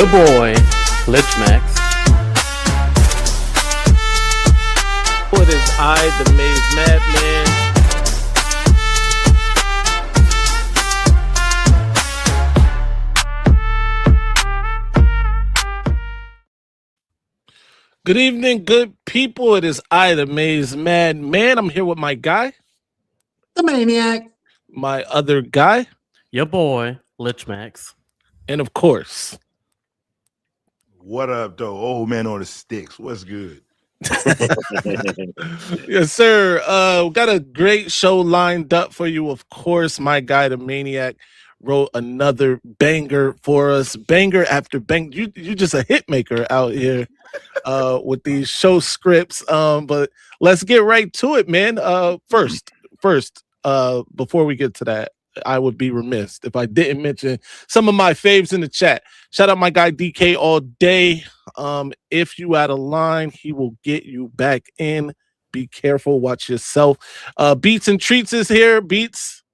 Your boy, Glitch Max. What is I, the Maize Madman? Good evening, good people. It is I, the Maize Madman. I'm here with my guy, the Maniac, my other guy, Your boy, Glitch Max. and of course, What up, though? Old man on the sticks. What's good? yes, sir. We got a great show lined up for you. Of course, my guy, the Maniac, wrote another banger for us. Banger after banger. You just a hit maker out here with these show scripts. But let's get right to it, man. First, before we get to that, I would be remiss if I didn't mention some of my faves in the chat. Shout out my guy DK all day. If you out of line, he will get you back in. Be careful, watch yourself. Beats and Treats is here. Beats,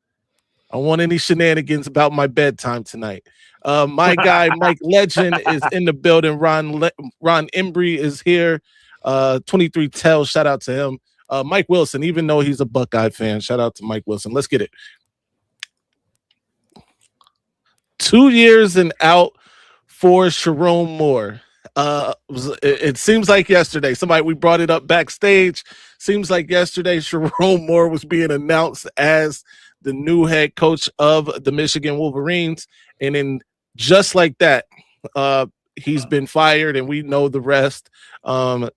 I want any shenanigans about my bedtime tonight. My guy Mike Legend is in the building. Ron Embry is here. 23 Tell, shout out to him. Mike Wilson, even though he's a Buckeye fan, shout out to Mike Wilson. Let's get it. 2 years and out for Sharon Moore. It seems like yesterday. We brought it up backstage. Seems like yesterday Sharon Moore was being announced as the new head coach of the Michigan Wolverines, and then just like that, he's been fired, and we know the rest.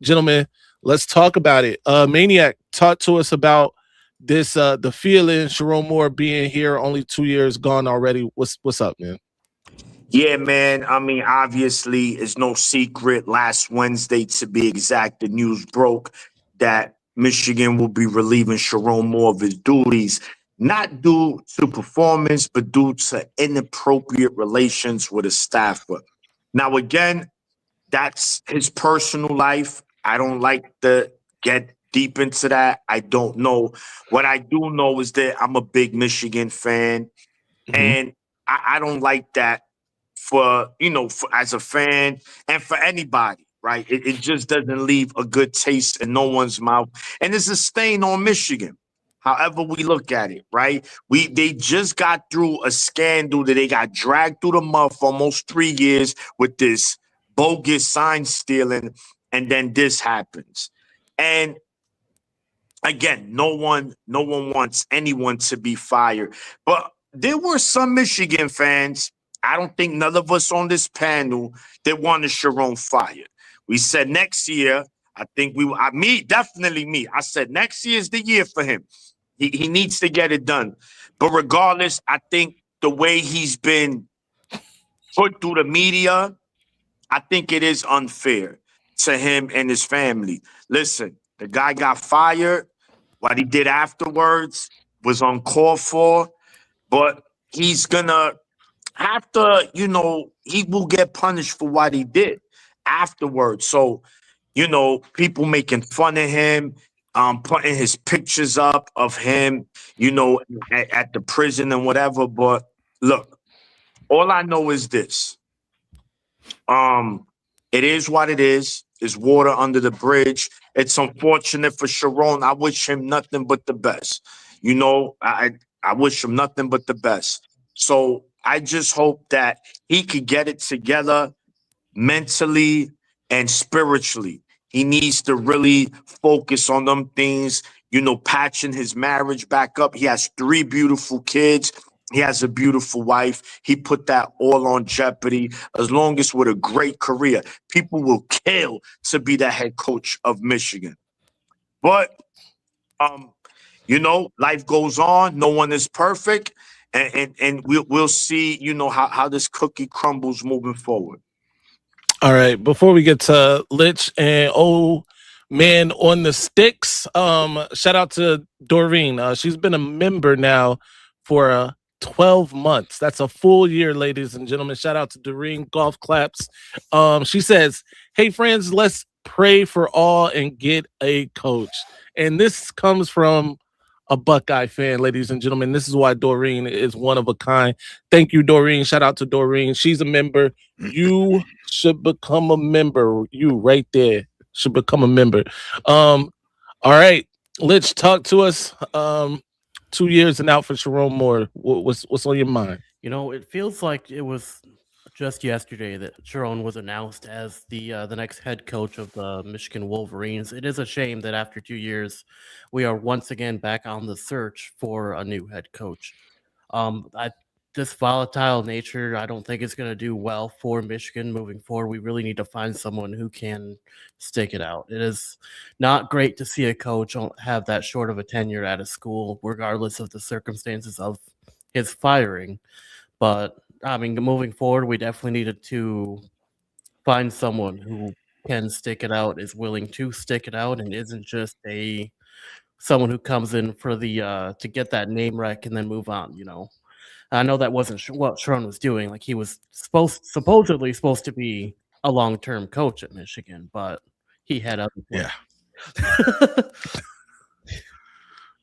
Gentlemen, let's talk about it. Maniac, talk to us about this. The feeling Sharon Moore being here, only 2 years gone already. What's up, man? Yeah, man. I mean, obviously, it's no secret. Last Wednesday, to be exact, the news broke that Michigan will be relieving Sharon Moore of his duties, not due to performance, but due to inappropriate relations with a staffer. Now, again, that's his personal life. I don't like to get deep into that. I don't know. What I do know is that I'm a big Michigan fan, and I don't like that for as a fan and for anybody, right? It just doesn't leave a good taste in no one's mouth, and it's a stain on Michigan. However we look at it, right? They just got through a scandal that they got dragged through the mud for almost 3 years with this bogus sign stealing, and then this happens. And again, no one wants anyone to be fired. But there were some Michigan fans, I don't think none of us on this panel, that wanted Sharon fired. We said next year, I think definitely me. I said next year is the year for him. He needs to get it done. But regardless, I think the way he's been put through the media, I think it is unfair to him and his family. Listen, the guy got fired. What he did afterwards was uncalled for. But he's gonna have to, he will get punished for what he did afterwards. So, people making fun of him, putting his pictures up of him, at the prison and whatever. But look, all I know is this. It is what it is. It's water under the bridge. It's unfortunate for Sharon. I wish him nothing but the best. I wish him nothing but the best. So I just hope that he could get it together mentally and spiritually. He needs to really focus on them things, patching his marriage back up. He has 3 beautiful kids. He has a beautiful wife. He put that all on jeopardy. As long as with a great career, people will kill to be the head coach of Michigan. But, life goes on. No one is perfect. And we'll see, how this cookie crumbles moving forward. All right. Before we get to Lich and old man on the sticks, shout out to Doreen. She's been a member now for 12 months. That's a full year, ladies and gentlemen. Shout out to Doreen. Golf claps. She says, "Hey friends, let's pray for all and get a coach." And this comes from a Buckeye fan, ladies and gentlemen. This is why Doreen is one of a kind. Thank you, Doreen. Shout out to Doreen. She's a member. You should become a member. You right there should become a member. All right, Litch, talk to us. 2 years and out for Sharon Moore. What's on your mind? You know, it feels like it was just yesterday that Sharon was announced as the next head coach of the Michigan Wolverines. It is a shame that after 2 years, we are once again back on the search for a new head coach. This volatile nature, I don't think it's going to do well for Michigan moving forward. We really need to find someone who can stick it out. It is not great to see a coach have that short of a tenure at a school, regardless of the circumstances of his firing. But I mean, moving forward, we definitely needed to find someone who can stick it out, is willing to stick it out, and isn't just someone who comes in for the to get that name rec and then move on. You know, I know that wasn't what Sharon was doing. Like, he was supposedly supposed to be a long-term coach at Michigan, but he had other plans.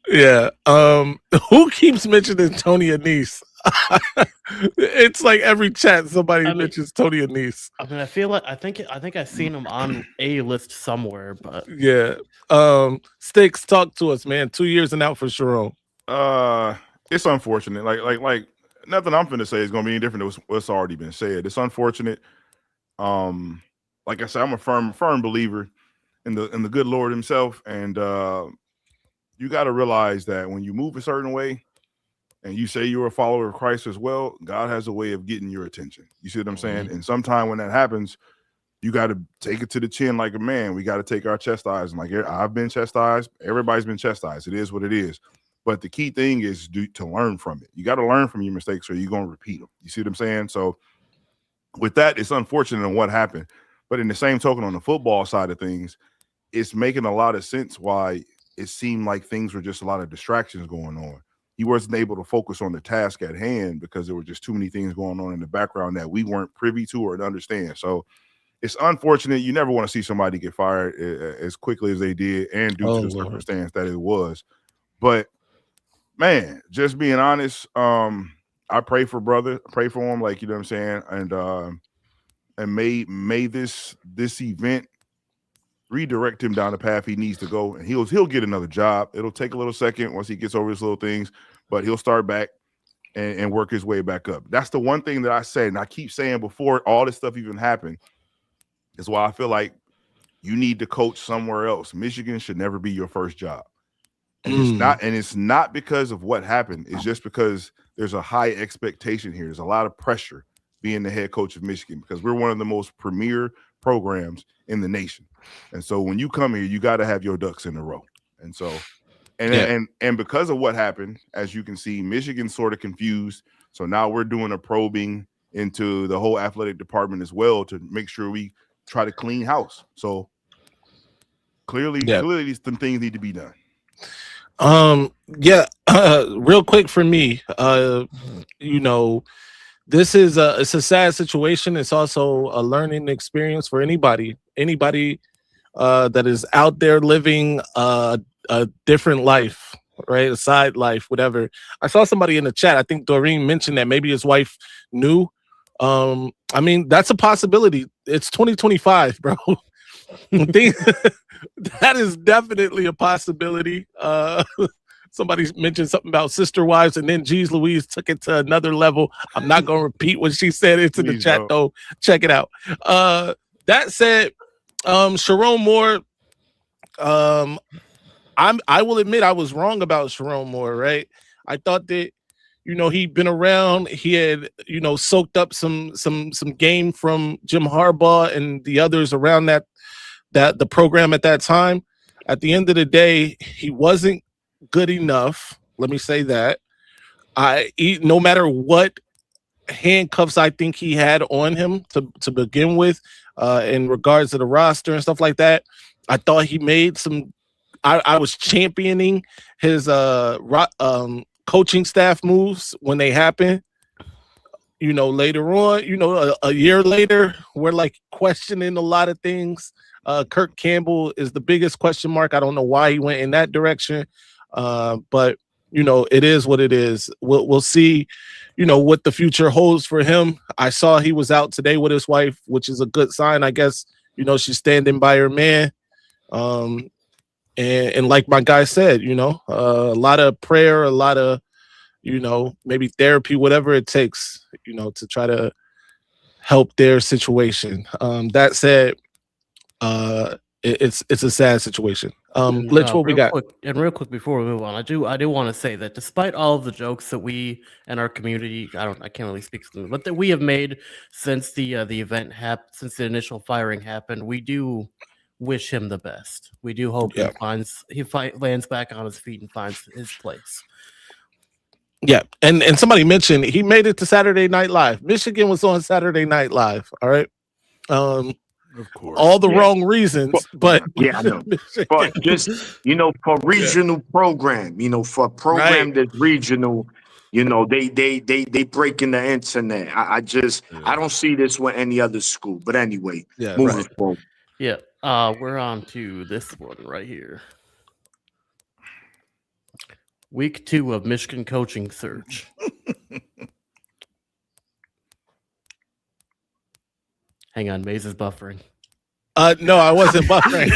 Yeah. Who keeps mentioning Tony Anise? It's like every chat somebody mentions Tony Anise. I mean, I feel like I think I've seen him on a list somewhere, but yeah. Sticks, talk to us, man. 2 years and out for Sharon. It's unfortunate. Like nothing I'm finna say is gonna be any different than what's already been said. It's unfortunate. Like I said, I'm a firm believer in the good Lord himself, and you got to realize that when you move a certain way and you say you're a follower of Christ as well, God has a way of getting your attention. You see what I'm saying? And sometime when that happens, you got to take it to the chin like a man. We got to take our chastising. Like, I've been chastised. Everybody's been chastised. It is what it is. But the key thing is to learn from it. You got to learn from your mistakes or you're going to repeat them. You see what I'm saying? So with that, it's unfortunate in what happened. But in the same token, on the football side of things, it's making a lot of sense why it seemed like things were just a lot of distractions going on. He wasn't able to focus on the task at hand because there were just too many things going on in the background that we weren't privy to or to understand. So it's unfortunate. You never want to see somebody get fired as quickly as they did and due to the circumstance that it was. But, man, just being honest, I pray for brother. I pray for him, like, you know what I'm saying? And may this event redirect him down the path he needs to go, and he'll get another job. It'll take a little second once he gets over his little things, but he'll start back and work his way back up. That's the one thing that I said, and I keep saying before all this stuff even happened, is why I feel like you need to coach somewhere else. Michigan should never be your first job. And it's not because of what happened. It's just because there's a high expectation here. There's a lot of pressure being the head coach of Michigan because we're one of the most premier programs in the nation. And so when you come here, you got to have your ducks in a row. And so, and because of what happened, as you can see, Michigan's sort of confused. So now we're doing a probing into the whole athletic department as well to make sure we try to clean house. So clearly some things need to be done. Real quick for me, you know, it's a sad situation. It's also a learning experience for anybody that is out there living a different life, right? A side life, whatever. I saw somebody in the chat. I think Doreen mentioned that maybe his wife knew. I mean, that's a possibility. It's 2025, bro. That is definitely a possibility. Somebody mentioned something about sister wives, and then Jeez Louise took it to another level. I'm not going to repeat what she said. It's in the chat, though. Check it out. That said, Sharon Moore, I will admit I was wrong about Sharon Moore, right? I thought that, you know, he'd been around. He had, you know, soaked up some game from Jim Harbaugh and the others around that the program at that time. At the end of the day, he wasn't good enough. Let me say that. No matter what handcuffs I think he had on him to begin with, in regards to the roster and stuff like that, I thought he made some. I was championing his coaching staff moves when they happened. You know, later on, you know, a year later, we're like questioning a lot of things. Kirk Campbell is the biggest question mark. I don't know why he went in that direction. But it is what it is. We'll see, what the future holds for him. I saw he was out today with his wife, which is a good sign, I guess. She's standing by her man. And like my guy said, a lot of prayer, a lot of, maybe therapy, whatever it takes, to try to help their situation. That said, it's a sad situation. Let's what we got. Real quick before we move on, I do want to say that despite all of the jokes that we and our community, I can't really speak for them, but that we have made since the event happened, since the initial firing happened, we do wish him the best. We do hope he lands back on his feet and finds his place. Yeah, and somebody mentioned he made it to Saturday Night Live. Michigan was on Saturday Night Live. All right. Of course. All the wrong reasons, but I know. But just for regional program, for a program that's regional, they breaking the internet. I don't see this with any other school. But anyway, moving forward. Yeah, we're on to this one right here. Week 2 of Michigan coaching search. Hang on, Maize is buffering. No, I wasn't buffering.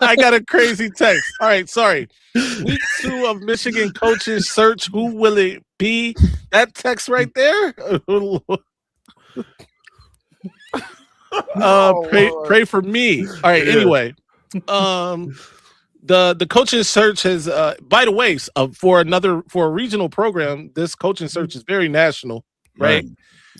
I got a crazy text. All right, sorry. Week 2 of Michigan coaching search. Who will it be? That text right there. Pray for me. All right. Anyway, the coaching search has, by the way, for a regional program, this coaching search is very national, right?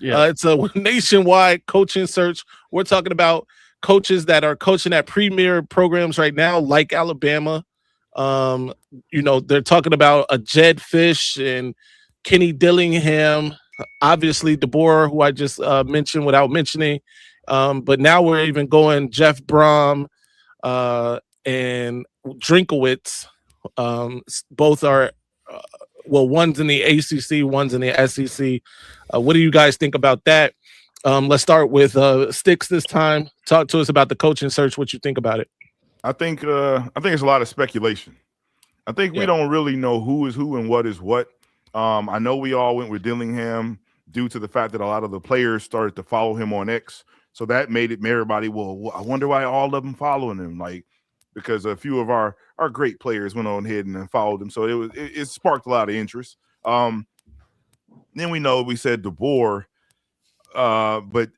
Yeah, it's a nationwide coaching search. We're talking about coaches that are coaching at premier programs right now, like Alabama. They're talking about a Jed Fish and Kenny Dillingham, obviously DeBoer, who I just mentioned without mentioning. But now we're even going Jeff Brom and Drinkowitz. Both are, one's in the ACC, one's in the SEC. What do you guys think about that? Let's start with Sticks this time. Talk to us about the coaching search. What you think about it? I think it's a lot of speculation. I think we don't really know who is who and what is what. I know we all went with Dillingham due to the fact that a lot of the players started to follow him on X. So that made everybody, well, I wonder why all of them following him, because a few of our great players went on ahead and followed him. So it sparked a lot of interest. Then we said DeBoer, but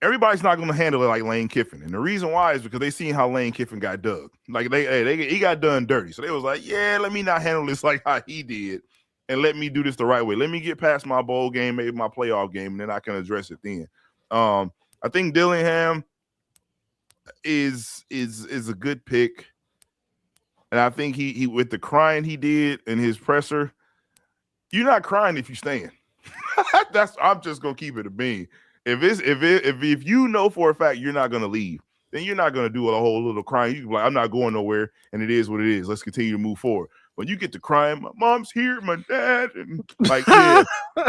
everybody's not going to handle it like Lane Kiffin. And the reason why is because they seen how Lane Kiffin got dug. He got done dirty. So they was like, yeah, let me not handle this like how he did. And let me do this the right way. Let me get past my bowl game, maybe my playoff game, and then I can address it then. I think Dillingham is a good pick. And I think he with the crying he did in his presser, you're not crying if you stand. I'm just gonna keep it a bean. If you know for a fact you're not gonna leave, then you're not gonna do a whole little crying. You can be like, I'm not going nowhere, and it is what it is. Let's continue to move forward. When you get to crying, my mom's here, my dad, and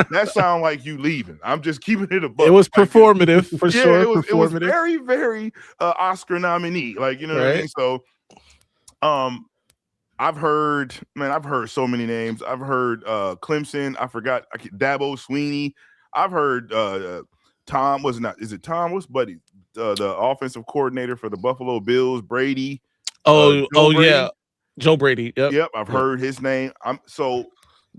that sound like you leaving. I'm just keeping it a buck. It was performative for sure. It was very, very Oscar nominee. What I mean? So, I've heard so many names. I've heard Clemson. I forgot Dabo Sweeney. I've heard Tom. Is it Tom? What's buddy? The offensive coordinator for the Buffalo Bills, Brady. Brady. Yeah. Joe Brady. Yep, I've heard his name.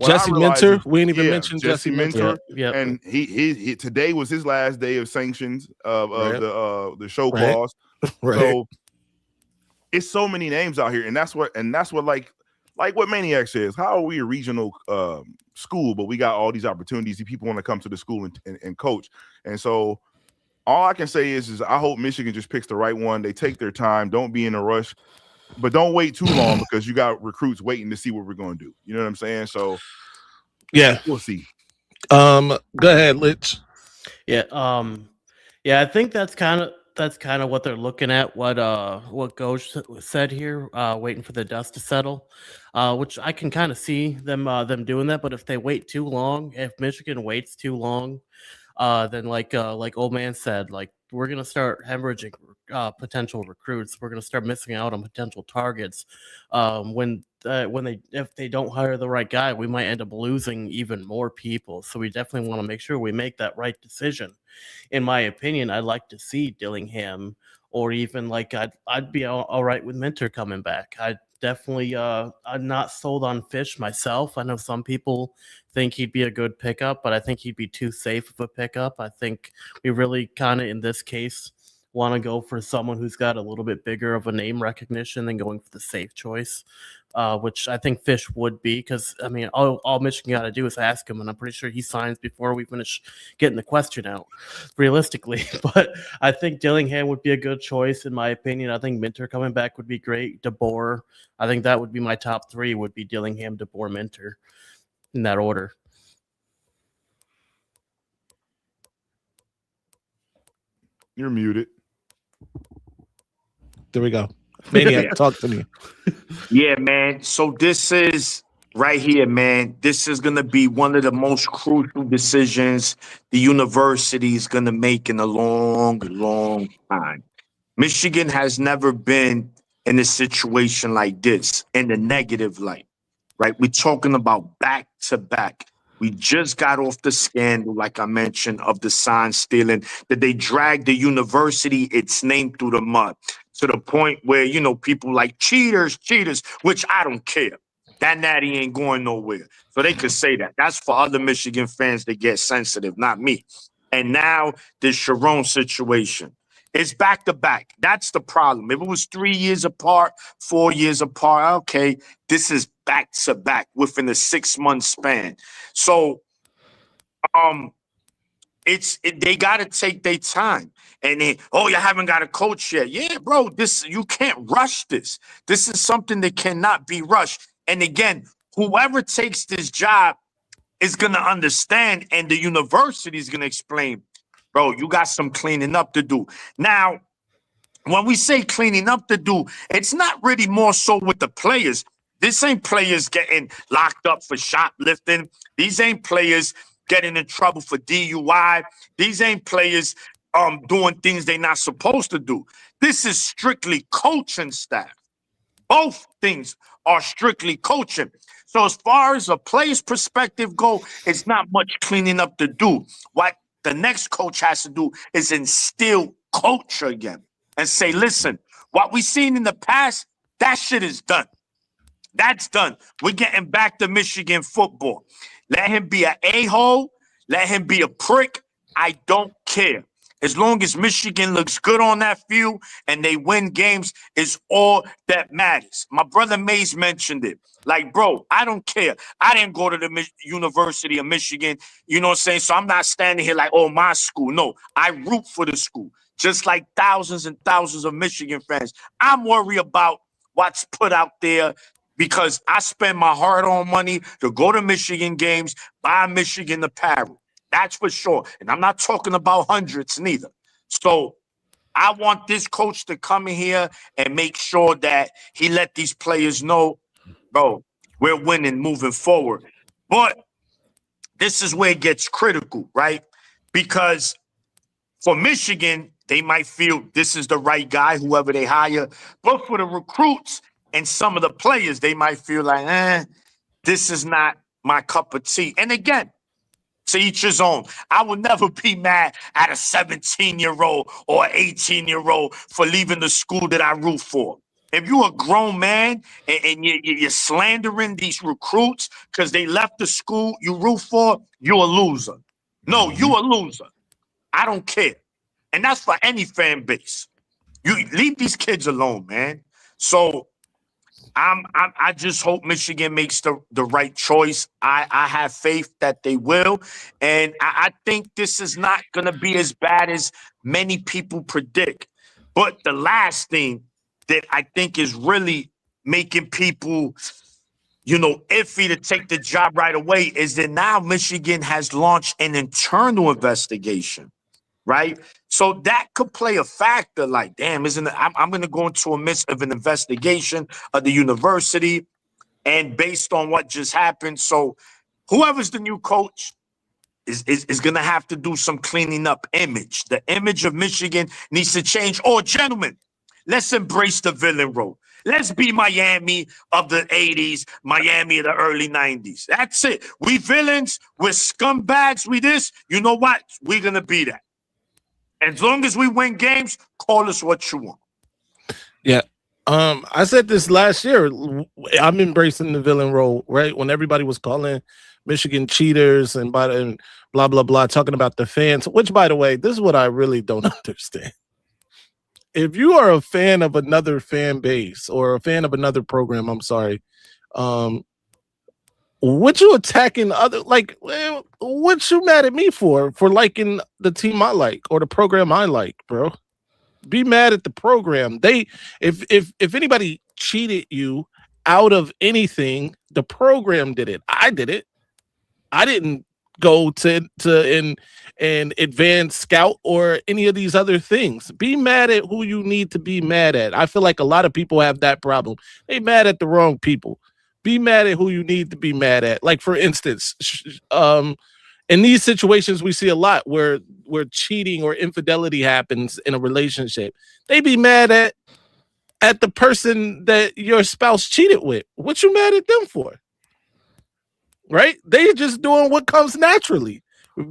Jesse Minter. We ain't even mentioned Jesse Minter. Yeah. And he today was his last day of sanctions of the show clause. Right. So it's so many names out here, and that's what like what Maniac says. How are we a regional school, but we got all these opportunities? People want to come to the school and coach, and so all I can say is I hope Michigan just picks the right one. They take their time. Don't be in a rush. But don't wait too long because you got recruits waiting to see what we're going to do. You know what I'm saying? So, yeah, we'll see. Go ahead, Litch. Yeah, I think that's kind of what they're looking at. What Goj said here, waiting for the dust to settle, which I can kind of see them doing that. But if they wait too long, if Michigan waits too long, then like Old Man said, like we're gonna start hemorrhaging potential recruits. We're gonna start missing out on potential targets. If they don't hire the right guy, we might end up losing even more people. So we definitely want to make sure we make that right decision. In my opinion, I'd like to see Dillingham, or even like I'd be all right with Minter coming back. I definitely I'm not sold on Fish myself. I know some people think he'd be a good pickup, but I think he'd be too safe of a pickup. I think we really kind of in this case want to go for someone who's got a little bit bigger of a name recognition than going for the safe choice, which I think Fish would be, because I mean all Michigan got to do is ask him, and I'm pretty sure he signs before we finish getting the question out, realistically. But I think Dillingham would be a good choice in my opinion. I think Minter coming back would be great. DeBoer, I think that would be my top three, would be Dillingham, DeBoer, Minter, in that order. You're muted. There we go. Maniac, talk to me. Yeah, man. So this is right here, man. This is going to be one of the most crucial decisions the university is going to make in a long, long time. Michigan has never been in a situation like this in the negative light, right? We're talking about back to back. We just got off the scandal, like I mentioned, of the sign stealing, that they dragged the university, its name, through the mud, to the point where, you know, people like cheaters, which I don't care. That natty ain't going nowhere. So they could say that. That's for other Michigan fans that get sensitive, not me. And now this Sharon situation. It's back to back. That's the problem. If it was 3 years apart, 4 years apart, okay, this is back to back within a 6-month span. So they got to take their time. And then, oh, you haven't got a coach yet. Yeah, bro, you can't rush this. This is something that cannot be rushed. And again, whoever takes this job is going to understand, and the university is going to explain, bro, you got some cleaning up to do. Now, when we say cleaning up to do, it's not really more so with the players. This ain't players getting locked up for shoplifting. These ain't players getting in trouble for DUI. These ain't players doing things they're not supposed to do. This is strictly coaching staff. Both things are strictly coaching. So as far as a player's perspective go, it's not much cleaning up to do. What the next coach has to do is instill culture again and say, listen, what we've seen in the past, that shit is done. That's done. We're getting back to Michigan football. Let him be an a-hole. Let him be a prick. I don't care. As long as Michigan looks good on that field and they win games, is all that matters. My brother Maize mentioned it. Like, bro, I don't care. I didn't go to the University of Michigan. You know what I'm saying? So I'm not standing here like, oh, my school. No, I root for the school. Just like thousands and thousands of Michigan fans. I'm worried about what's put out there, because I spend my hard-earned money to go to Michigan games, buy Michigan apparel. That's for sure. And I'm not talking about hundreds neither. So I want this coach to come in here and make sure that he let these players know, bro, we're winning moving forward. But this is where it gets critical, right? Because for Michigan, they might feel this is the right guy, whoever they hire. But for the recruits and some of the players, they might feel like, this is not my cup of tea. And again, to each his own. I would never be mad at a 17-year-old or 18-year-old for leaving the school that I root for. If you're a grown man and you're slandering these recruits because they left the school you root for, you're a loser. No, you're a loser. I don't care. And that's for any fan base. You leave these kids alone, man. So I just hope Michigan makes the right choice. I have faith that they will. And I think this is not going to be as bad as many people predict. But the last thing that I think is really making people, iffy to take the job right away is that now Michigan has launched an internal investigation. Right? So that could play a factor, like, damn, I'm going to go into a midst of an investigation of the university, and based on what just happened. So whoever's the new coach, is going to have to do some cleaning up image. The image of Michigan needs to change. Oh, gentlemen, let's embrace the villain role. Let's be Miami of the 80s, Miami of the early 90s. That's it. We villains, we're scumbags, we this. You know what? We're going to be that. As long as we win games, call us what you want. Yeah. I said this last year. I'm embracing the villain role, right? When everybody was calling Michigan cheaters and blah, blah, blah, talking about the fans, which, by the way, this is what I really don't understand. If you are a fan of another fan base or a fan of another program, I'm sorry, what you attacking other, like, what you mad at me for liking the team I like or the program I like, bro? Be mad at the program. If anybody cheated you out of anything, the program did it. I did it. I didn't go to and advance scout or any of these other things. Be mad at who you need to be mad at. I feel like a lot of people have that problem. They mad at the wrong people. Be mad at who you need to be mad at. Like, for instance, in these situations, we see a lot where cheating or infidelity happens in a relationship. They be mad at the person that your spouse cheated with. What you mad at them for? Right? They just doing what comes naturally.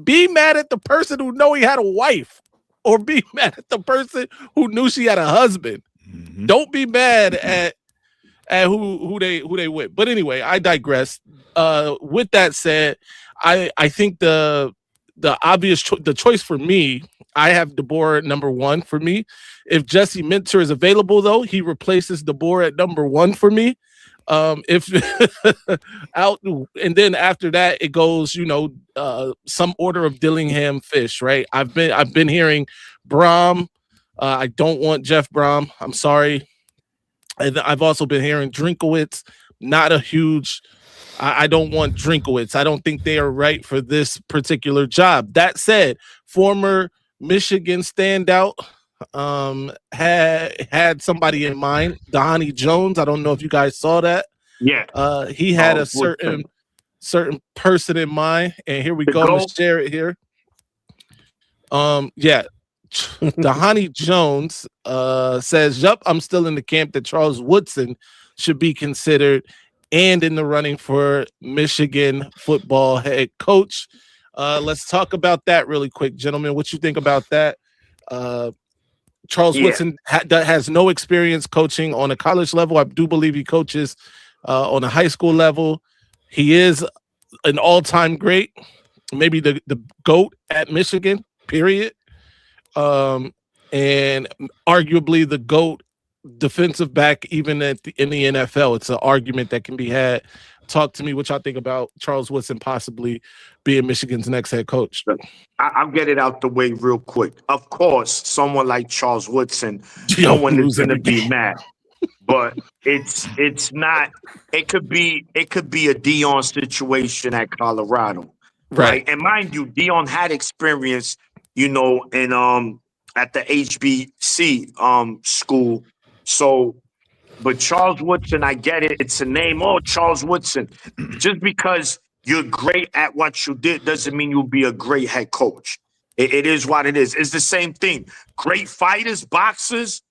Be mad at the person who know he had a wife, or be mad at the person who knew she had a husband. Mm-hmm. Don't be mad at who they with. But anyway, I digress. With that said, I think the obvious the choice for me, I have DeBoer at number 1 for me. If Jesse Minter is available, though, he replaces DeBoer at number 1 for me. If out, and then after that it goes, some order of Dillingham Fish, right? I've been hearing Brom. I don't want Jeff Brom. I'm sorry. And I've also been hearing Drinkowitz. Not a huge. I don't want Drinkowitz. I don't think they are right for this particular job. That said, former Michigan standout had somebody in mind, Donnie Jones. I don't know if you guys saw that. Yeah. He had a certain person in mind, and here we go. I'm gonna share it here. Yeah. Donnie Jones says, "Yup, I'm still in the camp that Charles Woodson should be considered and in the running for Michigan football head coach." Let's talk about that really quick, gentlemen. What you think about that? Charles Woodson has no experience coaching on a college level. I do believe he coaches on a high school level. He is an all-time great, maybe the GOAT at Michigan, period. And arguably the GOAT defensive back even in the NFL. It's an argument that can be had. Talk to me what y'all think about Charles Woodson possibly being Michigan's next head coach. I'll get it out the way real quick. Of course, someone like Charles Woodson, no one is going to be mad. But it's not. It could be a Deion situation at Colorado, right? And mind you, Deion had experience, in at the HBC school. So, but Charles Woodson, I get it. It's a name. Oh, Charles Woodson. Just because you're great at what you did doesn't mean you'll be a great head coach. It is what it is. It's the same thing. Great fighters, boxers,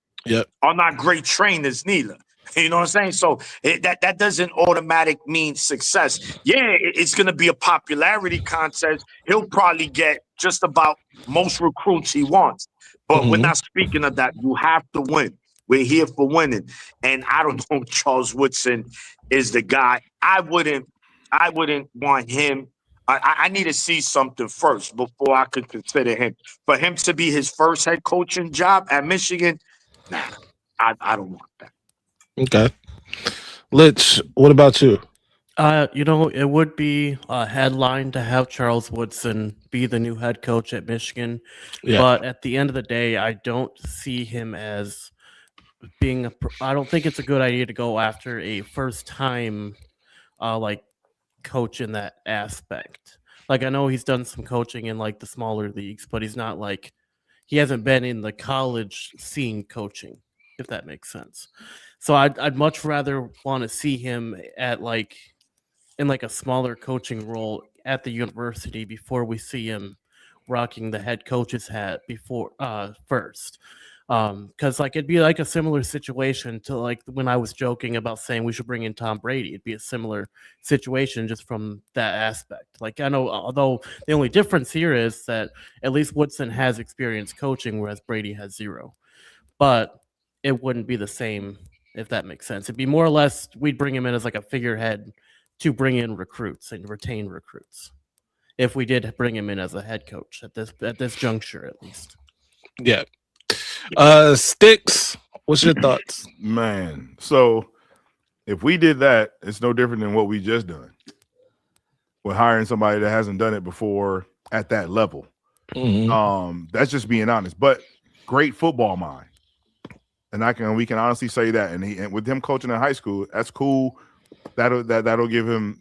are not great trainers neither. You know what I'm saying? So that doesn't automatic mean success. Yeah, it's going to be a popularity contest. He'll probably get just about most recruits he wants. But we're not speaking of that. You have to win. We're here for winning. And I don't know if Charles Woodson is the guy. I wouldn't want him. I need to see something first before I could consider him. For him to be his first head coaching job at Michigan, nah, I don't want that. Okay. Lich, what about you? It would be a headline to have Charles Woodson be the new head coach at Michigan. Yeah. But at the end of the day, I don't see him as being I don't think it's a good idea to go after a first time coach in that aspect. Like, I know he's done some coaching in like the smaller leagues, but he's not like, he hasn't been in the college scene coaching, if that makes sense. So I'd much rather want to see him at in a smaller coaching role at the university before we see him rocking the head coach's hat before first. Because like it'd be like a similar situation to like when I was joking about saying we should bring in Tom Brady. It'd be a similar situation just from that aspect. Like I know, although the only difference here is that at least Woodson has experience coaching, whereas Brady has zero. But it wouldn't be the same if that makes sense. It'd be more or less we'd bring him in as like a figurehead to bring in recruits and retain recruits. If we did bring him in as a head coach at this juncture, at least. Yeah. Sticks, what's your thoughts? Man, so if we did that, it's no different than what we just done. We're hiring somebody that hasn't done it before at that level. That's just being honest. But great football mind, and we can honestly say that. And with him coaching in high school, that's cool. That'll give him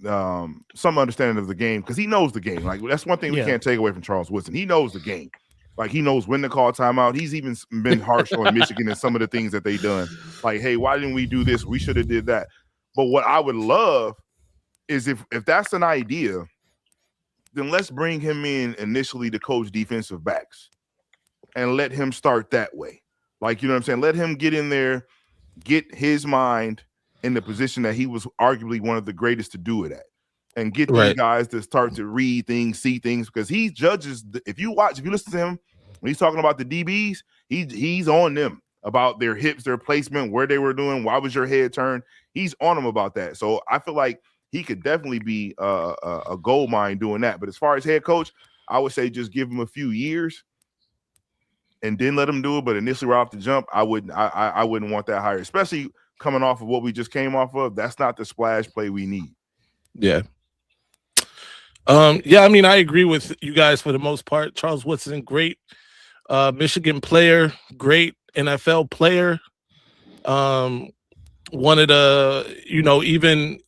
some understanding of the game because he knows the game. Like that's one thing we can't take away from Charles Woodson. He knows the game. Like he knows when to call timeout. He's even been harsh on Michigan and some of the things that they done. Like, hey, why didn't we do this? We should have did that. But what I would love is if that's an idea, then let's bring him in initially to coach defensive backs and let him start that way. Like, you know what I'm saying? Let him get in there, get his mind in the position that he was arguably one of the greatest to do it at. And get these guys to start to read things, see things, because he judges. If you listen to him when he's talking about the DBs, he's on them about their hips, their placement, where they were doing, why was your head turned. He's on them about that. So I feel like he could definitely be a gold mine doing that. But as far as head coach, I would say just give him a few years and then let him do it. But initially, right off the jump, I wouldn't want that hire, especially coming off of what we just came off of. That's not the splash play we need. Yeah. I mean, I agree with you guys for the most part. Charles Woodson, great Michigan player, great NFL player. Wanted to, even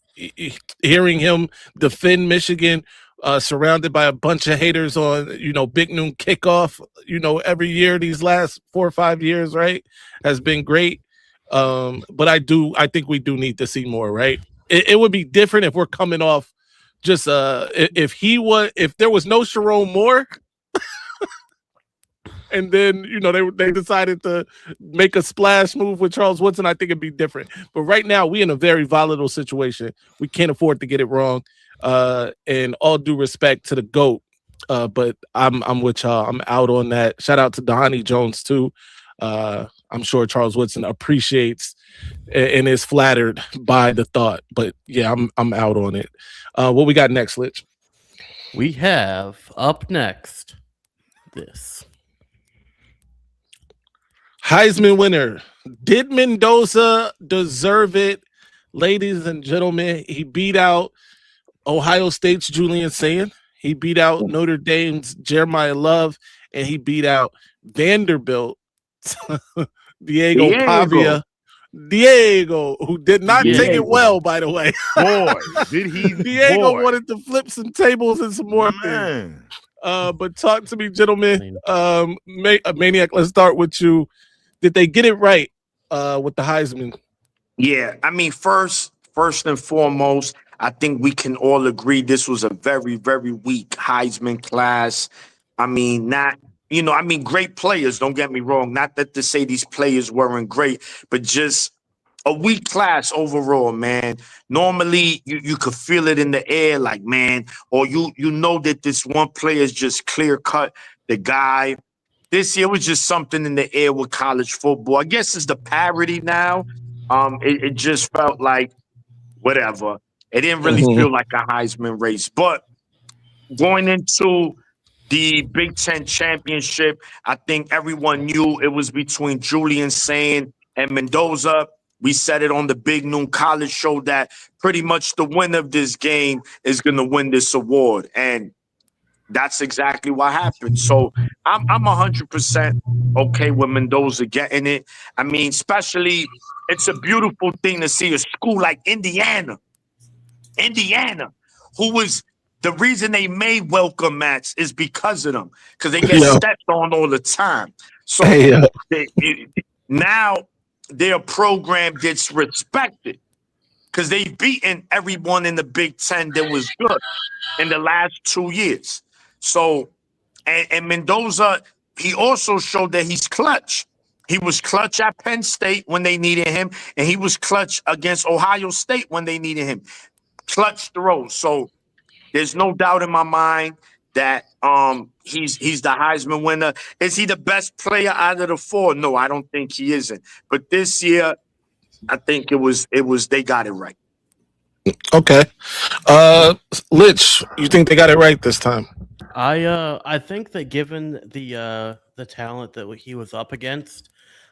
hearing him defend Michigan, surrounded by a bunch of haters on, Big Noon Kickoff, every year these last 4 or 5 years, right, has been great. But I think we do need to see more, right? It would be different if we're coming off just if there was no Sharon Moore and then they decided to make a splash move with Charles Woodson, I think it'd be different. But right now we in a very volatile situation. We can't afford to get it wrong. And all due respect to the GOAT, but I'm with y'all. I'm out on that. Shout out to Donnie Jones too. I'm sure Charles Woodson appreciates and is flattered by the thought, but yeah, I'm out on it. What we got next, Litch? We have up next this Heisman winner. Did Mendoza deserve it? Ladies and gentlemen, he beat out Ohio State's Julian Sayin. He beat out Notre Dame's Jeremiah Love, and he beat out Vanderbilt Diego Pavia. Diego, who did not take it well, by the way. Boy, did he? Diego wanted to flip some tables and some more things. But talk to me, gentlemen. Maniac, let's start with you. Did they get it right with the Heisman? Yeah, I mean, first and foremost, I think we can all agree this was a very, very weak Heisman class. I mean, great players, don't get me wrong. Not that to say these players weren't great, but just a weak class overall, man. Normally, you could feel it in the air, like, man, or you know that this one player is just clear-cut the guy. This year was just something in the air with college football. I guess it's the parity now. It just felt like whatever. It didn't really feel like a Heisman race. But going into the Big Ten championship, I think everyone knew it was between Julian Sayin and Mendoza. We said it on the Big Noon College show that pretty much the winner of this game is going to win this award. And that's exactly what happened. So I'm 100% okay with Mendoza getting it. I mean, especially it's a beautiful thing to see a school like Indiana, who was the reason they made welcome mats is because of them, because they get stepped on all the time. So now their program gets respected because they've beaten everyone in the Big Ten that was good in the last 2 years. So, and Mendoza, he also showed that he's clutch. He was clutch at Penn State when they needed him, and he was clutch against Ohio State when they needed him. Clutch throws. So there's no doubt in my mind that he's the Heisman winner. Is he the best player out of the four? No, I don't think he isn't. But this year, I think it was they got it right. Okay. Lich, you think they got it right this time? I think that given the talent that he was up against,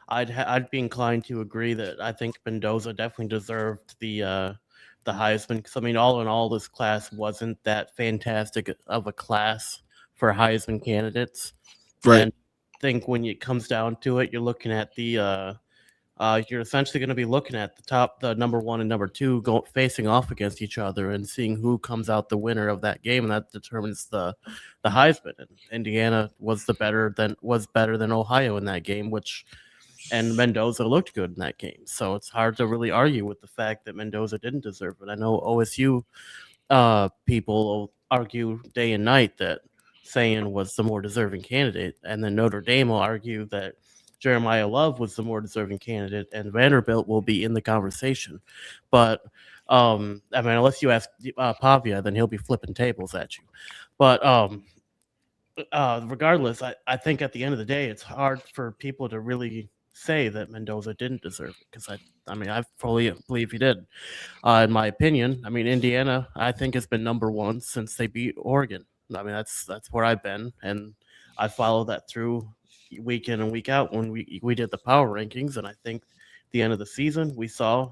I'd be inclined to agree that I think Mendoza definitely deserved the Heisman. Because I mean, all in all, this class wasn't that fantastic of a class for Heisman candidates. Right. And I think when it comes down to it, you're looking at you're essentially going to be looking at the number one and number two facing off against each other and seeing who comes out the winner of that game, and that determines the Heisman. And Indiana was better than Ohio in that game, and Mendoza looked good in that game. So it's hard to really argue with the fact that Mendoza didn't deserve it. I know OSU people argue day and night that Sayin was the more deserving candidate, and then Notre Dame will argue that Jeremiah Love was the more deserving candidate, and Vanderbilt will be in the conversation. But I mean, unless you ask Pavia, then he'll be flipping tables at you. But regardless, I think at the end of the day, it's hard for people to really say that Mendoza didn't deserve it, because I fully believe he did. In my opinion, I mean, Indiana, I think, has been number one since they beat Oregon. I mean, that's where I've been, and I follow that through week in and week out when we did the power rankings. And I think at the end of the season, we saw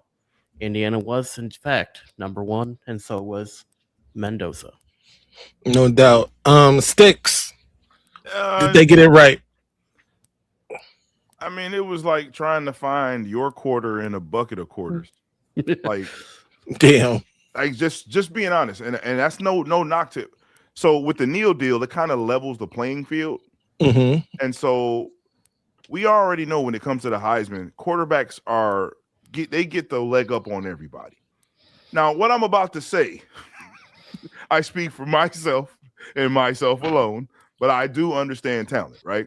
Indiana was, in fact, number one, and so was Mendoza. No doubt. Sticks. Did they get it right? I mean, it was like trying to find your quarter in a bucket of quarters. Like, damn. Like, just being honest, and that's no knock to. So with the Neal deal, it kind of levels the playing field. Mm-hmm. And so we already know when it comes to the Heisman, quarterbacks get the leg up on everybody. Now, what I'm about to say, I speak for myself and myself alone, but I do understand talent, right?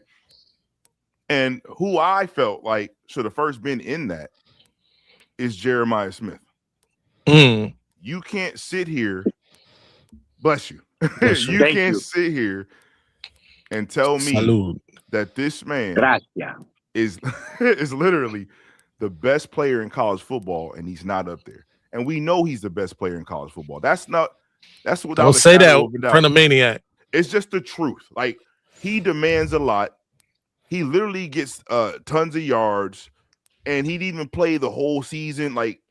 And who I felt like should have first been in that is Jeremiah Smith. Mm. You can't sit here, bless you. You can't sit here and tell me that this man is literally the best player in college football, and he's not up there. And we know he's the best player in college football. That's without Don't say that in front of Maniac. It's just the truth. Like, he demands a lot. He literally gets tons of yards, and he'd even play the whole season. Like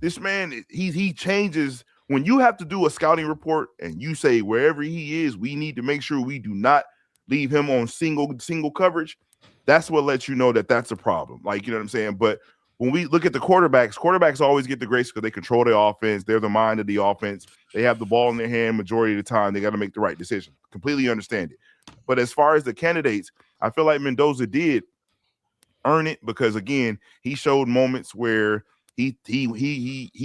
this man, he changes. When you have to do a scouting report and you say wherever he is, we need to make sure we do not leave him on single coverage. That's what lets you know that that's a problem. Like, you know what I'm saying? But when we look at the quarterbacks always get the grace because they control the offense. They're the mind of the offense. They have the ball in their hand majority of the time. They got to make the right decision. Completely understand it. But as far as the candidates, I feel like Mendoza did earn it because, again, he showed moments where he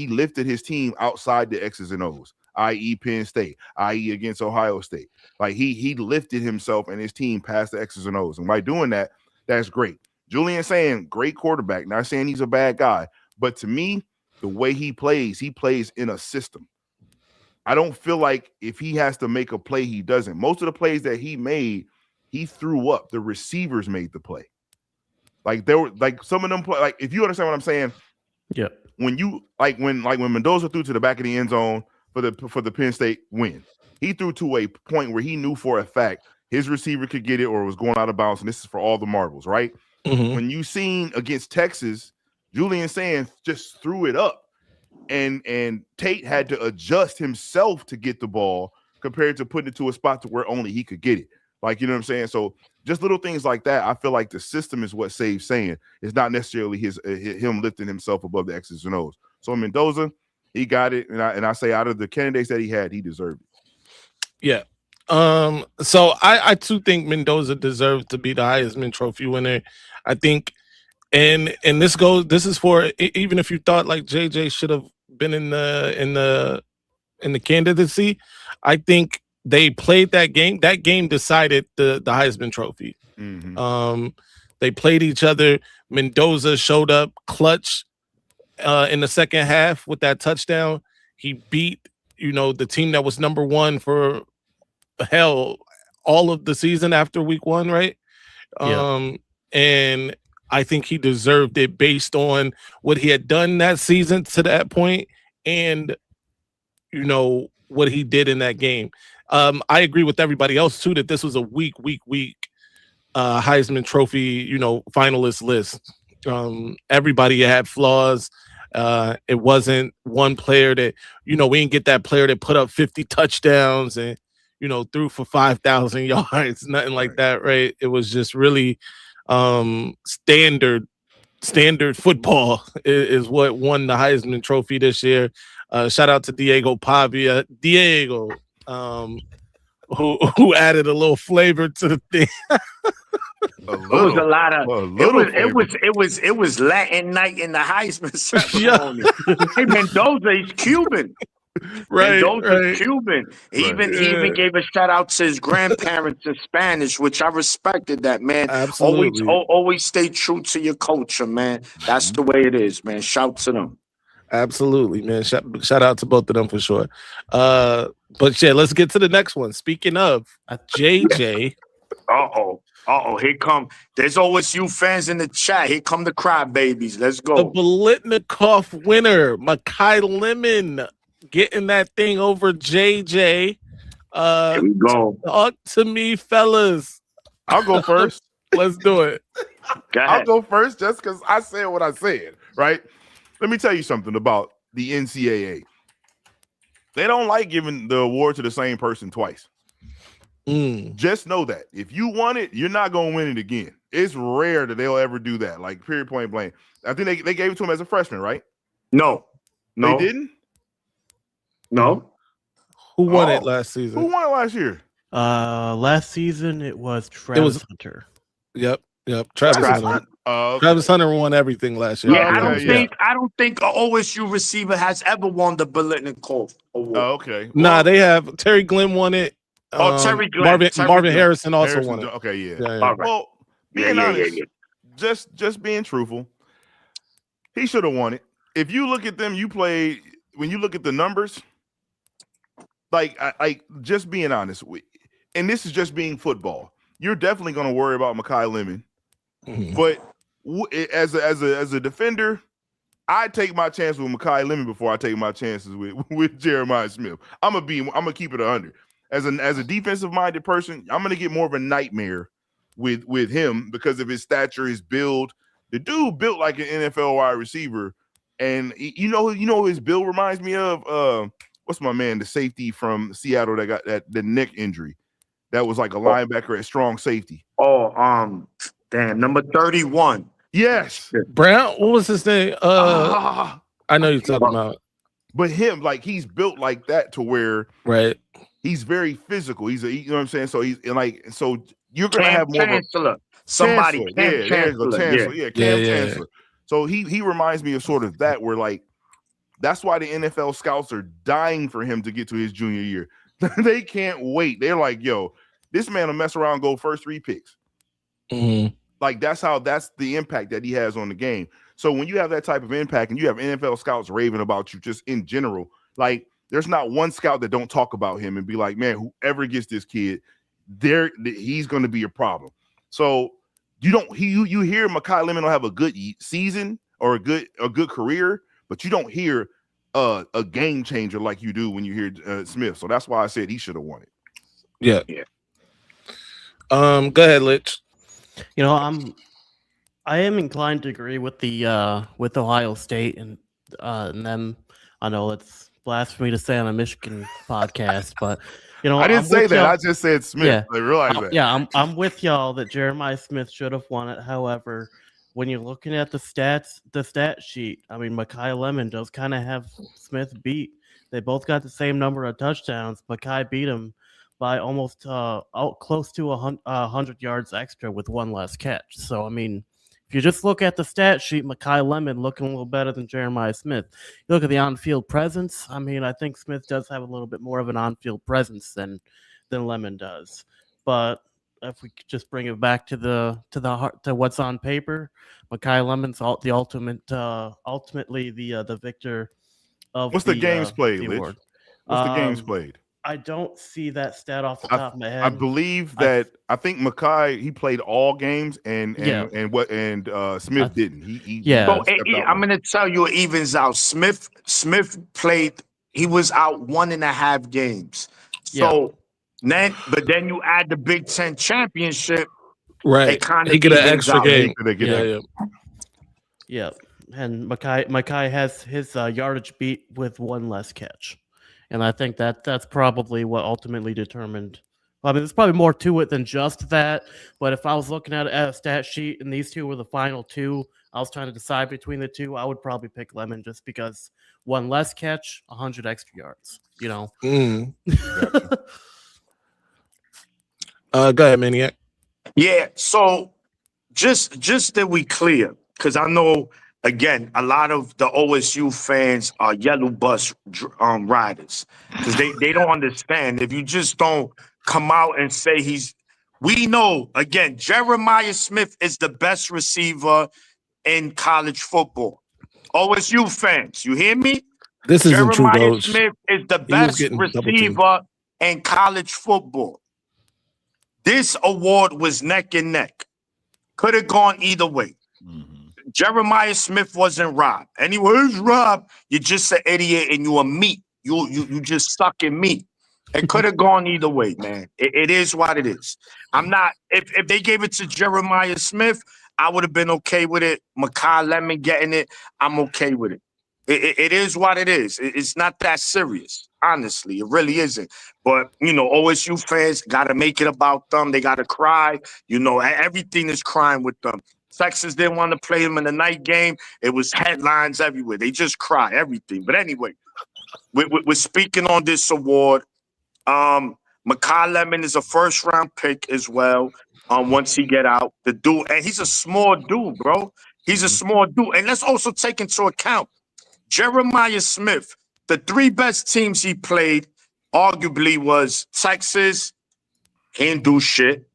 lifted his team outside the X's and O's, i.e. Penn State, i.e. against Ohio State. Like, he lifted himself and his team past the X's and O's. And by doing that, that's great. Julian saying great quarterback. Not saying he's a bad guy, but to me, the way he plays in a system. I don't feel like if he has to make a play, he doesn't. Most of the plays that he made, he threw up. The receivers made the play. Like, there were like some of them play. Like, if you understand what I'm saying, yeah. When you when Mendoza threw to the back of the end zone for the Penn State win, he threw to a point where he knew for a fact his receiver could get it or was going out of bounds, and this is for all the marbles, right? Mm-hmm. When you seen against Texas, Julian Sand just threw it up, and Tate had to adjust himself to get the ball compared to putting it to a spot to where only he could get it. Like, you know what I'm saying? So just little things like that. I feel like the system is what saves Sand. It's not necessarily him lifting himself above the X's and O's. So Mendoza, he got it, and I say out of the candidates that he had, he deserved it. Yeah. So I too think Mendoza deserves to be the Heisman Trophy winner. I think, and this is for even if you thought like JJ should have been in the candidacy. I think they played that game. That game decided the Heisman Trophy. They played each other. Mendoza showed up clutch in the second half with that touchdown. He beat, the team that was number one for all of the season after week 1, right? Yeah. And I think he deserved it based on what he had done that season to that point and what he did in that game. I agree with everybody else too that this was a weak Heisman Trophy, finalist list. Everybody had flaws. It wasn't one player that, we didn't get that player that put up 50 touchdowns and, threw for 5,000 yards, nothing like that, right? It was just really standard football is what won the Heisman Trophy this year. Shout out to Diego Pavia. Diego, who added a little flavor to the thing. It was a lot of it was Latin night in the Heisman ceremony. Hey, Mendoza, he's Cuban. Right, Mendoza's Cuban. He even gave a shout out to his grandparents in Spanish, which I respected that, man. Absolutely. Always stay true to your culture, man. That's the way it is, man. Shout to them. Absolutely, man. Shout out to both of them for sure. But yeah, let's get to the next one. Speaking of JJ. Here come. There's always you fans in the chat. Here come the crybabies. Let's go. The Biletnikoff winner, Makai Lemon, getting that thing over JJ. Here we go. Talk to me, fellas. I'll go first. Let's do it. Go ahead. I'll go first just because I said what I said, right? Let me tell you something about the NCAA. They don't like giving the award to the same person twice. Just know that. If you won it, you're not going to win it again. It's rare that they'll ever do that, like period, point blank. I think they gave it to him as a freshman, right? No. They didn't? No. Who won it last season? Who won it last year? Last season it was Travis Hunter. Yep. Travis Hunter. Travis Hunter won everything last year. Yeah, I don't think an OSU receiver has ever won the Biletnikoff award. Oh, okay. Nah, they have. Terry Glenn won it. Terry Glenn. Marvin Harrison also won it. Okay, yeah. All right. Well, being honest, just being truthful, he should have won it. If you look at them, when you look at the numbers, like just being honest, and this is just being football, you're definitely going to worry about Makai Lemon. But as a defender, I take my chances with Makai Lemon before I take my chances with Jeremiah Smith. I'm gonna keep it 100. As a defensive minded person, I'm gonna get more of a nightmare with him because of his stature, his build. The dude built like an NFL wide receiver, and you know who his build reminds me of. What's my man, the safety from Seattle that got the neck injury? That was like a linebacker at strong safety. Damn, number 31. Yes. Brown, what was his name? I know you're talking about. But him, like, he's built like that to where he's very physical. You know what I'm saying? So he's like, so you're gonna have more Chancellor. Chancellor. So he reminds me of sort of that, where like that's why the NFL scouts are dying for him to get to his junior year. They can't wait. They're like, yo, this man will mess around and go first 3 picks. Like that's the impact that he has on the game. So when you have that type of impact and you have NFL scouts raving about you just in general, like there's not one scout that don't talk about him and be like, man, whoever gets this kid, he's going to be a problem. So you hear Makai Lemon will have a good season or a good career, but you don't hear a game changer like you do when you hear Smith. So that's why I said he should have won it. Yeah. Go ahead, Lich. I am inclined to agree with with Ohio State and them. I know it's blasphemy to say on a Michigan podcast, but I didn't say that. I just said Smith. Yeah, I realize that. Yeah, I'm with y'all that Jeremiah Smith should have won it. However, when you're looking at the stat sheet, I mean, Makai Lemon does kind of have Smith beat. They both got the same number of touchdowns. Makai beat him by almost close to 100 yards extra with one less catch. So, I mean, if you just look at the stat sheet, Mekhi Lemon looking a little better than Jeremiah Smith. You look at the on-field presence. I mean, I think Smith does have a little bit more of an on-field presence than Lemon does. But if we could just bring it back to the heart, to what's on paper, Mekhi Lemon's the ultimately the victor of What's the games played, the Lich? award. What's the games played? I don't see that stat off the top of my head. I believe that I think Mekhi, he played all games and Smith didn't. He So I'm gonna tell you, it evens out. Smith played. He was out 1.5 games. So then you add the Big Ten championship. Right. It kind of he get an extra game. Yeah. And Mekhi has his yardage beat with one less catch. And I think that's probably what ultimately determined. I mean, there's probably more to it than just that. But if I was looking at a stat sheet and these two were the final two, I was trying to decide between the two, I would probably pick Lemon just because one less catch, 100 extra yards. You know. Go ahead, Maniac. Yeah. So just that we clear, because I know. Again, a lot of the OSU fans are yellow bus riders because they don't understand. If you just don't come out and say we know, again, Jeremiah Smith is the best receiver in college football. OSU fans, you hear me? This isn't true, Jeremiah Smith is the best receiver in college football. This award was neck and neck. Could have gone either way. Mm-hmm. Jeremiah Smith wasn't robbed. Anyways, robbed. You're just an idiot and you're a meat. You just sucking meat. It could have gone either way, man. It is what it is. I'm not. If they gave it to Jeremiah Smith, I would have been okay with it. Mekhi Lemon getting it, I'm okay with it. It is what it is. It's not that serious. Honestly, it really isn't. But, OSU fans got to make it about them. They got to cry. Everything is crying with them. Texas didn't want to play him in the night game. It was headlines everywhere. They just cry, everything. But anyway, we're speaking on this award. Mekhi Lemon is a first-round pick as well. Once he get out, the dude, and he's a small dude, bro. He's a small dude. And let's also take into account Jeremiah Smith. The 3 best teams he played, arguably, was Texas. He didn't do shit.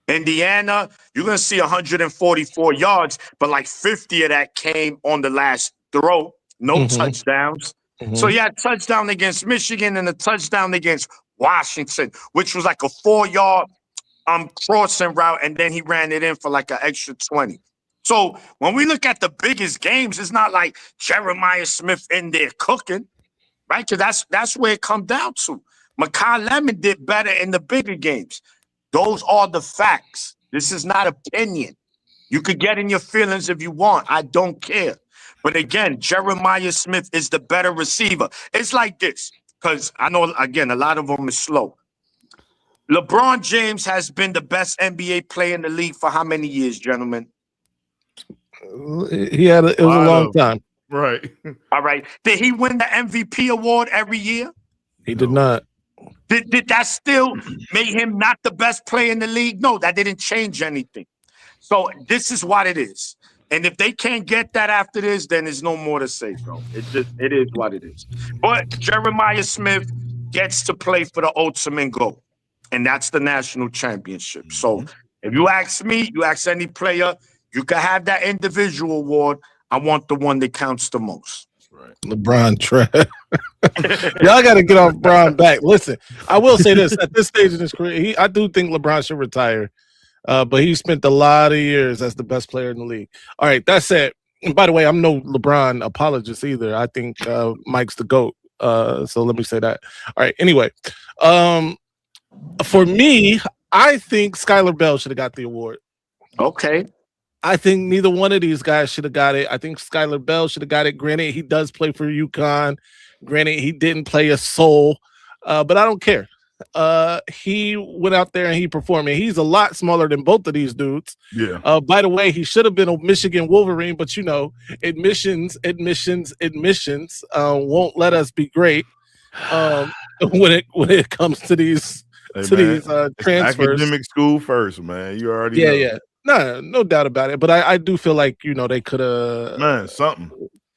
Indiana, you're going to see 144 yards, but like 50 of that came on the last throw. No touchdowns. So he had a touchdown against Michigan and a touchdown against Washington, which was like a 4-yard crossing route, and then he ran it in for like an extra 20. So when we look at the biggest games, it's not like Jeremiah Smith in there cooking, right? Because that's where it comes down to. Mekhi Lemon did better in the bigger games. Those are the facts. This is not opinion. You could get in your feelings if you want. I don't care. But again, Jeremiah Smith is the better receiver. It's like this, because I know, again, a lot of them is slow. LeBron James has been the best NBA player in the league for how many years, gentlemen? It was a long time. Right. All right. Did he win the MVP award every year? He did not. Did that still make him not the best player in the league? No, that didn't change anything. So this is what it is. And if they can't get that after this, then there's no more to say, bro. It is what it is. But Jeremiah Smith gets to play for the ultimate goal, and that's the national championship. So if you ask me, you ask any player, you can have that individual award. I want the one that counts the most. Right. LeBron trash. Y'all got to get off Bron back. Listen, I will say this. At this stage in his career, I do think LeBron should retire. But he spent a lot of years as the best player in the league. All right, that's it. And by the way, I'm no LeBron apologist either. I think Mike's the GOAT. So let me say that. All right, anyway. For me, I think Skylar Bell should have got the award. Okay. I think neither one of these guys should have got it. I think Skylar Bell should have got it. Granted, he does play for UConn. Granted, he didn't play a soul. But I don't care. He went out there and he performed. And he's a lot smaller than both of these dudes. Yeah. By the way, he should have been a Michigan Wolverine, but admissions won't let us be great when it comes to these transfers. Academic school first, man. You already know. Yeah. No doubt about it. But I do feel like they could have something.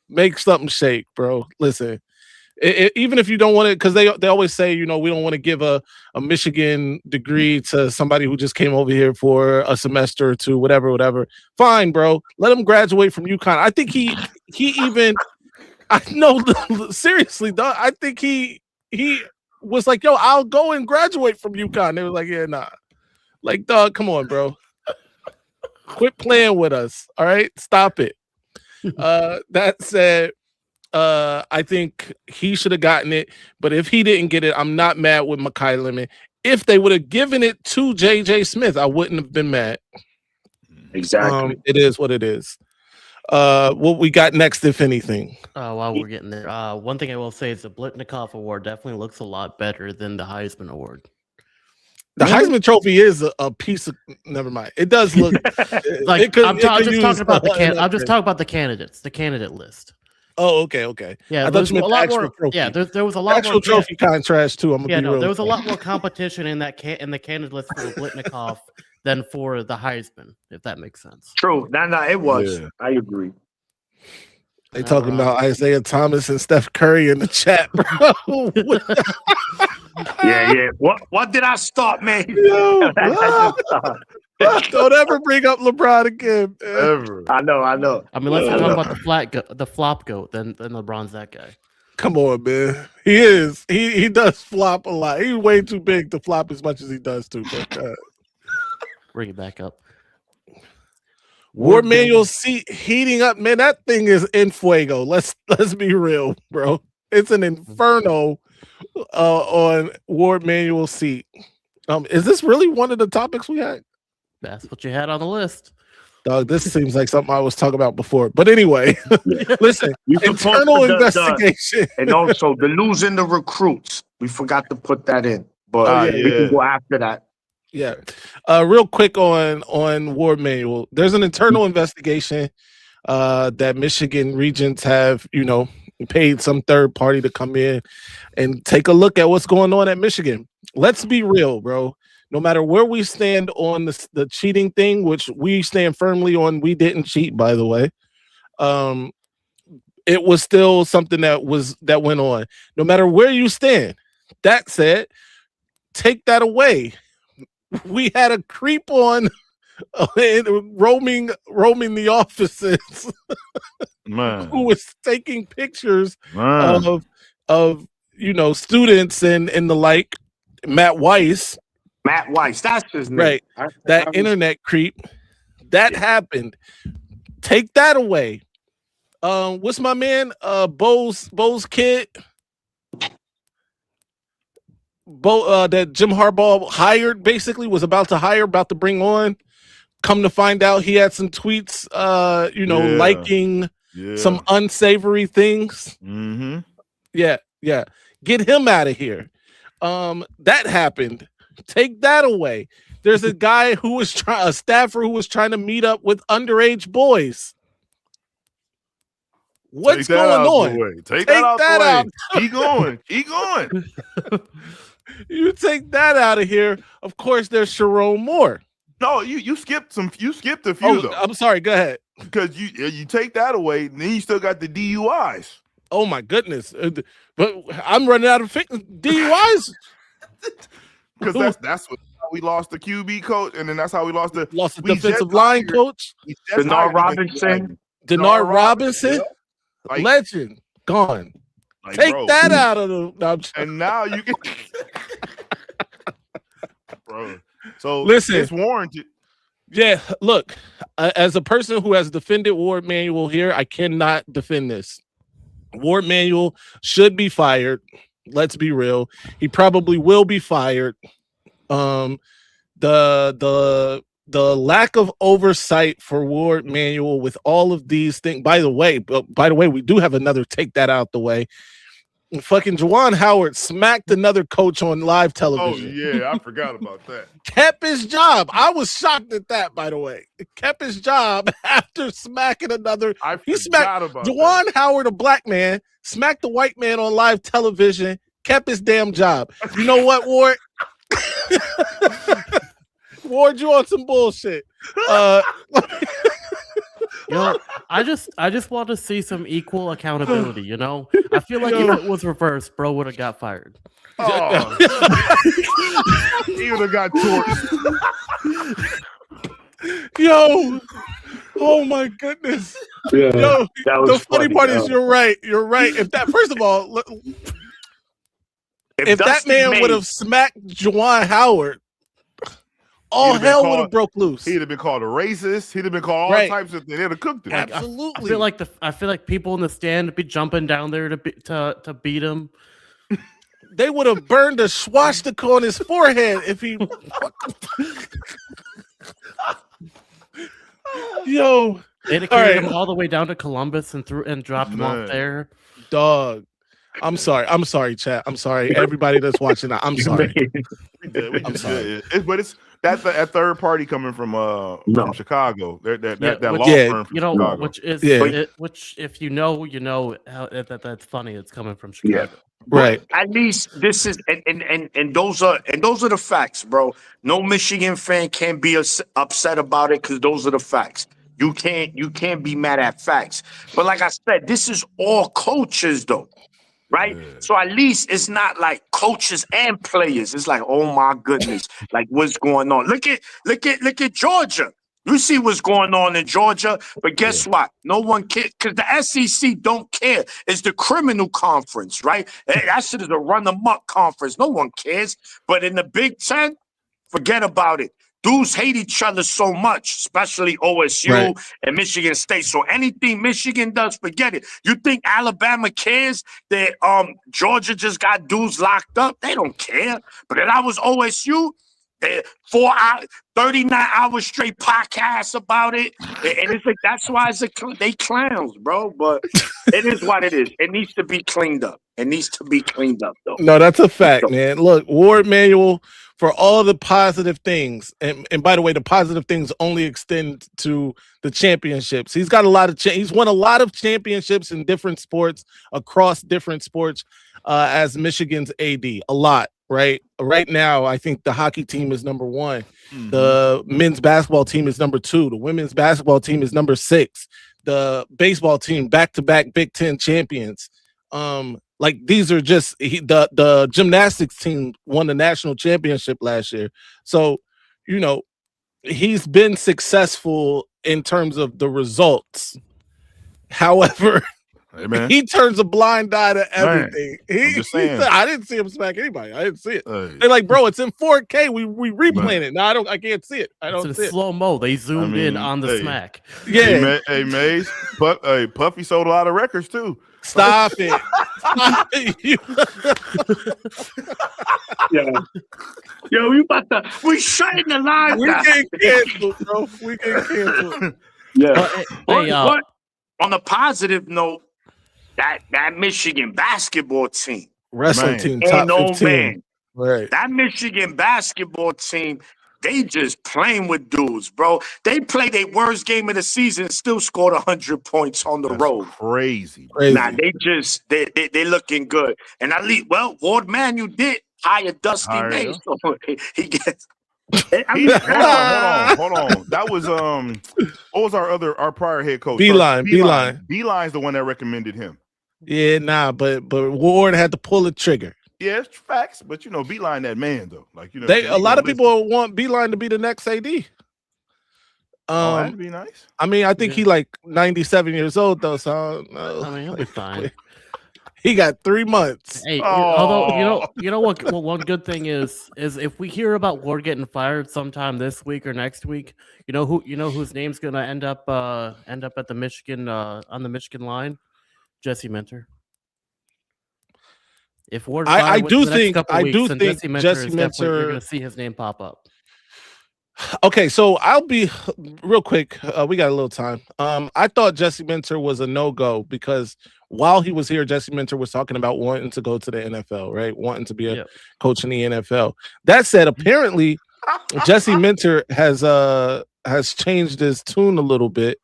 make something shake, bro. Listen, even if you don't want it, because they always say we don't want to give a Michigan degree to somebody who just came over here for a semester or two, whatever. Fine, bro. Let him graduate from UConn. I think he even. I know, seriously, dog. I think he was like, yo, I'll go and graduate from UConn. They were like, yeah, nah. Like, dog, come on, bro. Quit playing with us. All right. Stop it. That said, I think he should have gotten it. But if he didn't get it, I'm not mad with Mekhi Lemon. If they would have given it to JJ Smith, I wouldn't have been mad. Exactly. It is what it is. What we got next, if anything? While we're getting there, one thing I will say is the Blitnikoff Award definitely looks a lot better than the Heisman Award. The Heisman Trophy is a piece of. Never mind. It does look like I'm just talking about the candidates, the candidate list. Oh, okay. Yeah, I thought you meant the actual trophy. Yeah, there was a lot actual more trophy kind of trash too. I'm gonna be real. There was a lot more competition in that in the candidate list for the Blitnikoff than for the Heisman, if that makes sense. True. No, it was. Yeah. I agree. They talking about Isaiah Thomas and Steph Curry in the chat, bro. Yeah. What did I start, man? Yo, don't ever bring up LeBron again. Man. Ever. I know. I mean, let's talk about the flop goat. Then LeBron's that guy. Come on, man. He is. He does flop a lot. He's way too big to flop as much as he does too. But bring it back up. War Manual seat heating up, man. That thing is in fuego. Let's be real, bro. It's an inferno on War Manual seat. Is this really one of the topics we had? That's what you had on the list. Dog, this seems like something I was talking about before. But anyway, listen, internal investigation. And also the losing the recruits. We forgot to put that in. But we can go after that. Yeah. Real quick on War Manual. There's an internal investigation that Michigan regents have, paid some third party to come in and take a look at what's going on at Michigan. Let's be real, bro. No matter where we stand on the cheating thing, which we stand firmly on, we didn't cheat, by the way. It was still something that went on. No matter where you stand. That said, take that away. We had a creep on roaming the offices who was taking pictures of students and the like. Matt Weiss, that's his name. Right. That internet creep. That happened. Take that away. What's my man? Bo's kid? That Jim Harbaugh hired, basically was about to bring on. Come to find out, he had some tweets, liking some unsavory things. Mm-hmm. Yeah. Get him out of here. That happened. Take that away. There's a guy a staffer who was trying to meet up with underage boys. What's going on? Take that out. Keep going. You take that out of here. Of course, there's Sharon Moore. No, you skipped a few though. I'm sorry. Go ahead. Because you take that away, and then you still got the DUIs. Oh my goodness! But I'm running out of DUIs. Because that's how we lost the QB coach, and then that's how we lost the defensive line coach. Denard Robinson. Denard Robinson, like, legend, gone. Like, take that out of the. And now you can, bro. So listen, it's warranted. Yeah, look, as a person who has defended Ward Manuel here, I cannot defend this. Ward Manuel should be fired. Let's be real. He probably will be fired. The lack of oversight for Ward Manuel with all of these things. By the way, we do have another take that out the way. Fucking Juwan Howard smacked another coach on live television. Oh yeah, I forgot about that. Kept his job. I was shocked at that, by the way. Kept his job after smacking another. He smacked Juwan Howard, a black man, smacked the white man on live television, kept his damn job. You know what, Ward? Ward, you on some bullshit. I just want to see some equal accountability. I feel like if it was reversed, bro would have got fired. Oh. He would have got torched. Yo, oh my goodness. Yeah, Yo, that was the funny part is though. you're right. You're right. If that, first of all, if that Dusty man Maize- would have smacked Juwan Howard, all He'd have been hell would have called- broke loose. He'd have been called a racist. He'd have been called all Right. types of things. They'd have cooked him. I Absolutely. feel like people in the stand would be jumping down there to beat him. They would have burned a swastika on his forehead if he. Yo, They'd have All carried right. him all the way down to Columbus and dropped him Man. off there. dog. I'm sorry, chat. I'm sorry, everybody that's watching. I'm sorry. We did. I'm sorry. But it's that third party coming from Chicago. That which- law Yeah. firm from Chicago. Which is Yeah. which if you know how that's funny. It's coming from Chicago. Right. At least this is and those are the facts, bro. No Michigan fan can be upset about it because those are the facts. You can't be mad at facts. But like I said, this is all coaches though, right? Yeah. So at least it's not like coaches and players. It's like, oh my goodness, like what's going on? Look at Georgia. You see what's going on in Georgia, but guess what? No one cares because the SEC don't care. It's the criminal conference, right? That shit is a run amok conference. No one cares. But in the Big Ten, forget about it. Dudes hate each other so much, especially OSU Right. and Michigan State. So anything Michigan does, forget it. You think Alabama cares that Georgia just got dudes locked up? They don't care. But if I was OSU, 4 hours, 39 hours straight podcast about it. And it's like, that's why they clowns, bro. But it is what it is. It needs to be cleaned up. It needs to be cleaned up, though. No, that's a fact, man. Look, Ward Manuel, for all the positive things, and by the way, the positive things only extend to the championships. He's got a lot of he's won a lot of championships in different sports, across different sports, as Michigan's AD. A lot, right? Right now, I think the hockey team is number 1. Mhm. The men's basketball team is number 2. The women's basketball team is number 6. The baseball team, back-to-back Big Ten champions. Like these are just the gymnastics team won the national championship last year. So, he's been successful in terms of the results. However, Hey, man. he turns a blind eye to everything. I'm just saying. I didn't see him smack anybody. I didn't see it. Hey. They're like, bro, it's in 4K. We replaying it. No, I can't see it. I It's don't in see it. slow mo. They zoomed in mean, on the hey. smack. Yeah, Hey, Maize. Puffy sold a lot of records too. stop it. Stop it. Yo, we shutting the line We down. getting canceled, bro. We getting canceled. Yeah. But, hey, But on a positive note, that Michigan basketball team, Wrestling Man. team ain't top no 15. man. Right. That Michigan basketball team, they just playing with dudes, bro. They played their worst game of the season, still scored 100 points on the That's road. crazy. Crazy. Nah, they looking good. And at least, Ward Manuel did hire Dusty Hire Maize, him. so he gets. Hold on. That was what was our prior head coach? Beeline. Beeline's the one that recommended him. Yeah, nah, but Ward had to pull the trigger. Yeah, it's facts, but Beeline that man though. Like A lot of people want Beeline to be the next AD. that'd be nice. I mean, I think Yeah. he like 97 years old though, so I don't know. I mean, he'll be fine. He got 3 months. Hey, Oh. although you know what? Well, one good thing is if we hear about Ward getting fired sometime this week or next week, whose name's gonna end up at the Michigan on the Michigan line, Jesse Minter. If Ward, I fired do within the next think- couple I weeks, do then think Jesse Minter Jesse is definitely, you're Minter- gonna see his name pop up. Okay, so I'll be real quick. We got a little time. I thought Jesse Minter was a no-go because while he was here, Jesse Minter was talking about wanting to go to the NFL, right? Wanting to be a Yep. coach in the NFL. That said, apparently Jesse Minter has changed his tune a little bit.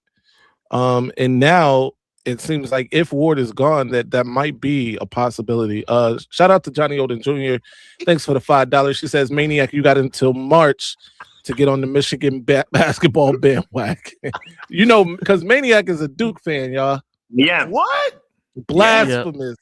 And now it seems like if Ward is gone, that might be a possibility. Shout out to Johnny Odin Jr. Thanks for the $5. She says, Maniac, you got until March to get on the Michigan basketball bandwagon. You know, because Maniac is a Duke fan, y'all. Yeah. What? Blasphemous.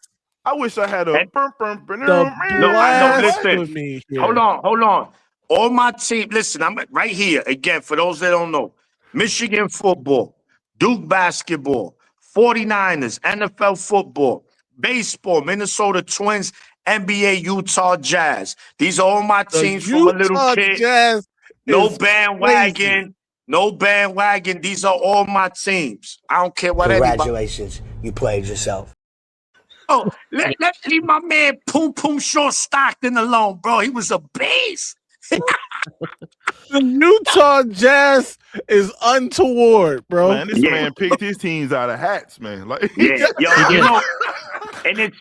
I wish I had a And- The No, I know. Listen, blasphemy here. hold on. All my team, listen, I'm right here. Again, for those that don't know, Michigan football, Duke basketball, 49ers, NFL football, baseball, Minnesota Twins, NBA, Utah Jazz. These are all my The teams from a little Utah kid. Jazz No is bandwagon. crazy. No bandwagon. These are all my teams. I don't care what anybody. Congratulations, you played yourself. Oh, let's leave my man Poom Poom Short Stockton alone, bro. He was a beast. The Utah Jazz is untoward, bro. Man, this Yeah. man picked his teams out of hats, man. Like, Yeah, you know, and it's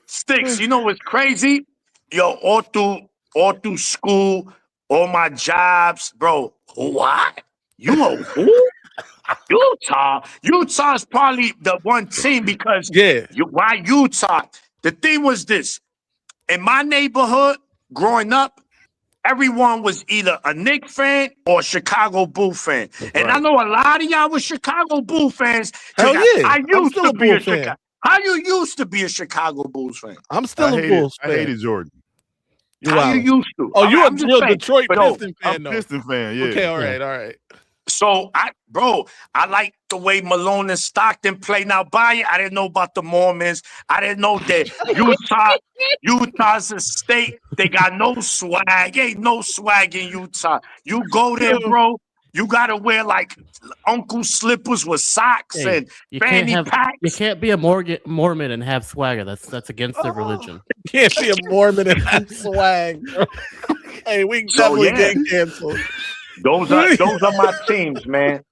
Sticks. You know what's crazy? Yo, all through school, all my jobs, bro. What? You know who? Utah's probably the one team because why Utah? The thing was this. In my neighborhood, growing up, everyone was either a Knicks fan or a Chicago Bull fan. And I know a lot of y'all were Chicago Bull fans. Hell yeah. I I'm used still to a be Bull a fan. Chicago. How you used to be a Chicago Bulls fan? I'm still a Bulls fan. I hated Jordan. How you used to? Oh, you're a I'm just real saying, Detroit but no, Piston fan, I'm though. Piston fan, yeah. Okay, all right. So I like the way Malone and Stockton play. Now, Bayern, I didn't know about the Mormons. I didn't know that Utah's a state. They got no swag. Ain't no swag in Utah. You go there, bro. You gotta wear like uncle slippers with socks and fanny packs. You can't be a Mormon and have swagger. That's against their religion. Can't be a Mormon and have swag, bro. Hey, we definitely get canceled. Those are my teams, man.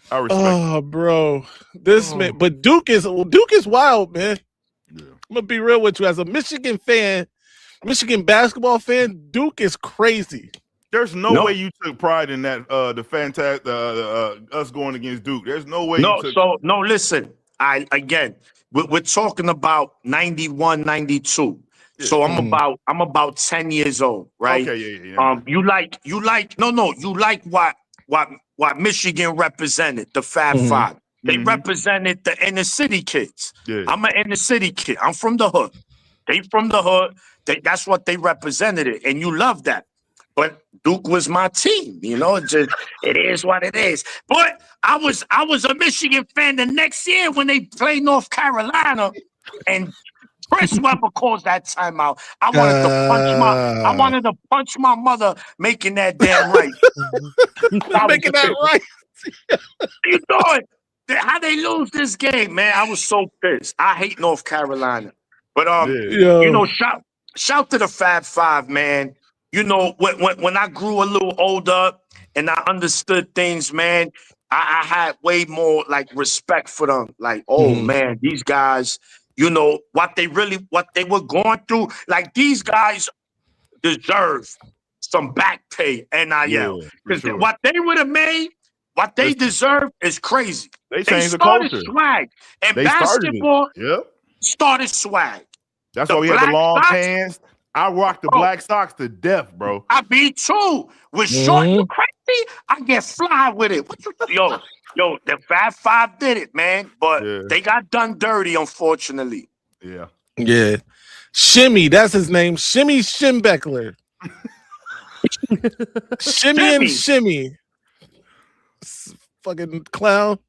I respect. Oh, bro, man, but Duke is wild, man. Yeah. I'm gonna be real with you. As a Michigan fan, Michigan basketball fan, Duke is crazy. There's no way you took pride in that. The fantastic us going against Duke. There's no way. Listen. We're talking about 91, 92. Yeah. So I'm about 10 years old, right? Okay, yeah. You like what Michigan represented, the Fab Five. They represented the inner city kids. Yeah. I'm an inner city kid. I'm from the hood. They from the hood. That's what they represented it, and you love that. But Duke was my team, you know. It is what it is. But I was a Michigan fan the next year when they played North Carolina, and Chris Webber calls that timeout. I wanted to punch my mother making that damn right. Making that right. You know it. How they lose this game, man? I was so pissed. I hate North Carolina, but you know, shout to the Fab Five, man. You know, when I grew a little older and I understood things, man, I had way more like respect for them. Like, man, these guys, you know, what they were going through. Like, these guys deserve some back pay, NIL. Because what they would have made, what they deserve is crazy. They changed the culture. Swag. And basketball started swag. That's why we had the long pants. I rock the black socks to death, bro. I be too. With short and crazy, I get fly with it. Yo, the Fab Five did it, man. But they got done dirty, unfortunately. Yeah. Shimmy, that's his name. Shimmy Schimbeckler. Shimmy and Shimmy. Fucking clown.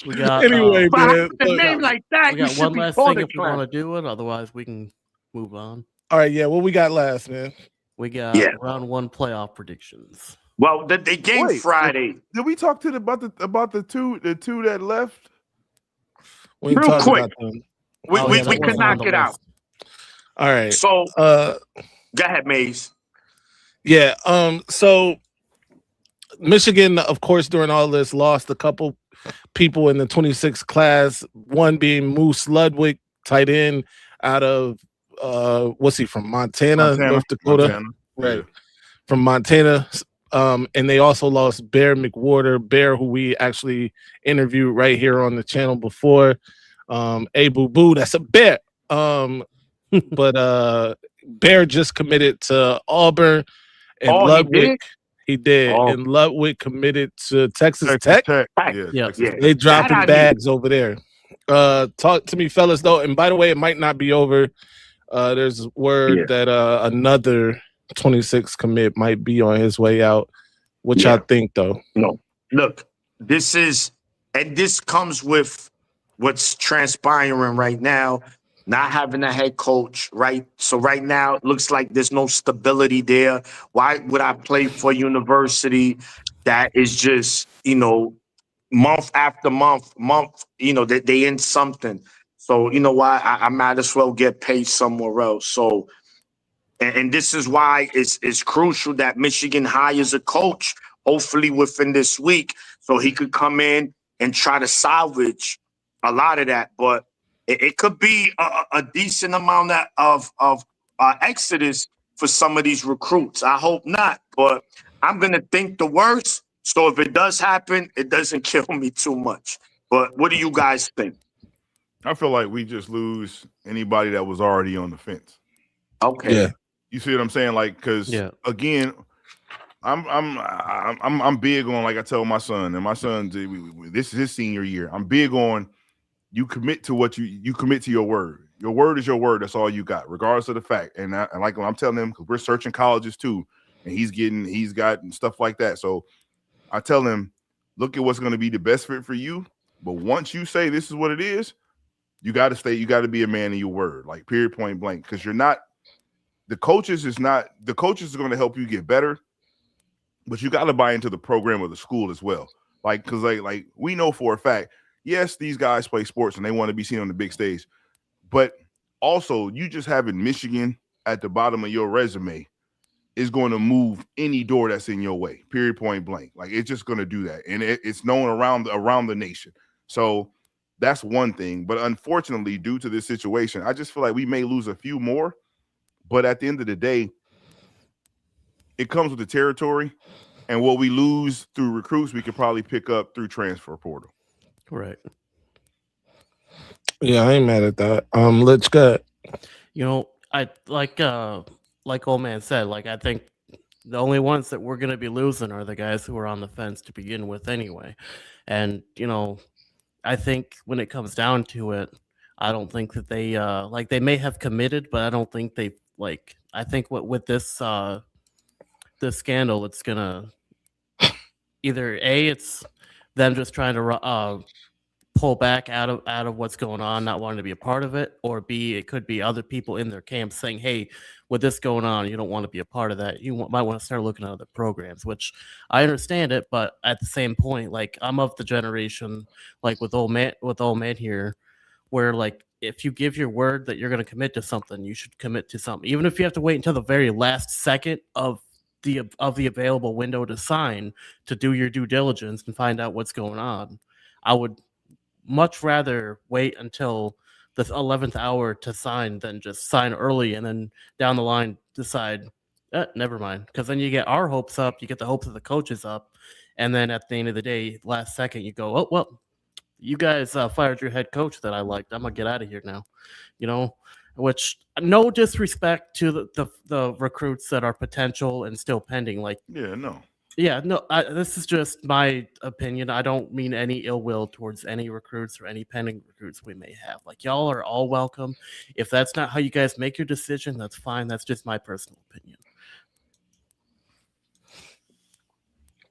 We got anyway, man. A name like that, we got one last thing if we want to do it. Otherwise, we can move on. All right, yeah. What we got last, man? We got round one playoff predictions. Well, the game Friday. Did we talk about the two that left? Real quick. We can knock it out. All right. So go ahead, Maize. Yeah. So Michigan, of course, during all this, lost a couple people in the 26 class. One being Moose Ludwig, tight end out of what's he from? Montana, North Dakota. Right. From Montana. And they also lost Bear McWhorter, Bear, who we actually interviewed right here on the channel before. Boo, that's a Bear. but Bear just committed to Auburn, and Oh, he Ludwig. did? He did, Oh, and Ludwig committed to Texas Texas Tech. Tech. Tech. Yeah, Yeah. Texas Yeah. Tech. They That dropping I knew. bags over there. Talk to me, fellas, though. And by the way, it might not be over. There's word Yeah. that another 26 commit might be on his way out. What Yeah. y'all think, though? No, look, this comes with what's transpiring right now, not having a head coach, right? So right now, it looks like there's no stability there. Why would I play for a university that is just, month after month, that they in something? So you know why I might as well get paid somewhere else. So and this is why it's crucial that Michigan hires a coach, hopefully within this week, so he could come in and try to salvage a lot of that. But it could be a decent amount of exodus for some of these recruits. I hope not, but I'm gonna think the worst. So if it does happen, it doesn't kill me too much. But what do you guys think? I feel like we just lose anybody that was already on the fence. Okay. Yeah. You see what I'm saying? Like, because Yeah. again, I'm big on, like I tell my son, and my son, this is his senior year. I'm big on you commit to what you commit to your word. Your word is your word. That's all you got, regardless of the fact. And like when I'm telling him, because we're searching colleges too, and he's got stuff like that. So I tell him, look at what's going to be the best fit for you. But once you say this is what it is, you got to stay. You got to be a man of your word, like period, point blank. Because you're not. The coaches are going to help you get better, but you got to buy into the program of the school as well. Like, because like we know for a fact, yes, these guys play sports and they want to be seen on the big stage, but also you just having Michigan at the bottom of your resume is going to move any door that's in your way. Period, point blank. Like, it's just going to do that, and it's known around the nation. So that's one thing. But unfortunately, due to this situation, I just feel like we may lose a few more. But at the end of the day, it comes with the territory, and what we lose through recruits, we could probably pick up through transfer portal. Right. Yeah, I ain't mad at that. Let's go. I like old man said, like I think the only ones that we're gonna be losing are the guys who are on the fence to begin with anyway. And I think when it comes down to it, I don't think that they may have committed, but I don't think they I think with this this scandal, it's gonna either it's them just trying to pull back out of what's going on, not wanting to be a part of it, or B, it could be other people in their camp saying, "Hey, with this going on, you don't want to be a part of that. Might want to start looking at other programs." Which I understand it, but at the same point, like I'm of the generation, like with old man here, where like if you give your word that you're going to commit to something, you should commit to something, even if you have to wait until the very last second of the available window to sign to do your due diligence and find out what's going on. I would much rather wait until the 11th hour to sign than just sign early and then down the line decide, never mind. Because then you get our hopes up, you get the hopes of the coaches up, and then at the end of the day, last second, you go, oh, well, you guys fired your head coach that I liked. I'm going to get out of here now. Which no disrespect to the recruits that are potential and still pending. Like, Yeah, no, this is just my opinion. I don't mean any ill will towards any recruits or any pending recruits we may have. Like, y'all are all welcome. If that's not how you guys make your decision, that's fine. That's just my personal opinion.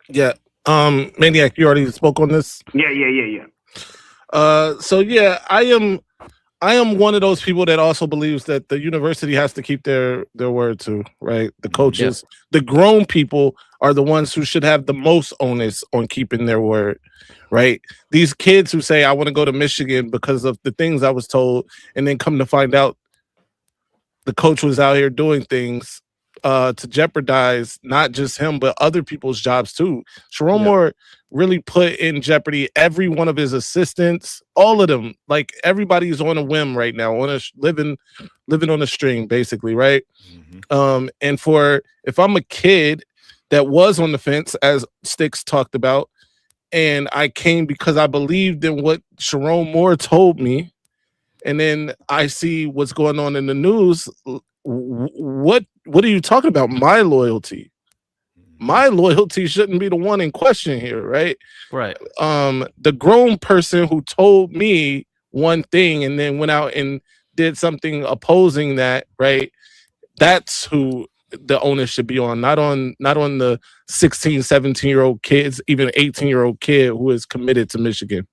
Yeah. Maniac, you already spoke on this? Yeah. So yeah, I am one of those people that also believes that the university has to keep their word too, right? The coaches, the grown people are the ones who should have the most onus on keeping their word, right? These kids who say, I want to go to Michigan because of the things I was told, and then come to find out the coach was out here doing things to jeopardize not just him, but other people's jobs too. Sharon Moore really put in jeopardy every one of his assistants, all of them. Like, everybody's on a whim right now, on a living on a string, basically, right? Mm-hmm. And if I'm a kid that was on the fence, as Sticks talked about, and I came because I believed in what Sharon Moore told me, and then I see what's going on in the news. What are you talking about? My loyalty shouldn't be the one in question here, right? Right. The grown person who told me one thing and then went out and did something opposing that, right? That's who the onus should be on, not on the 16, 17-year-old kids, even 18-year-old kid who is committed to Michigan.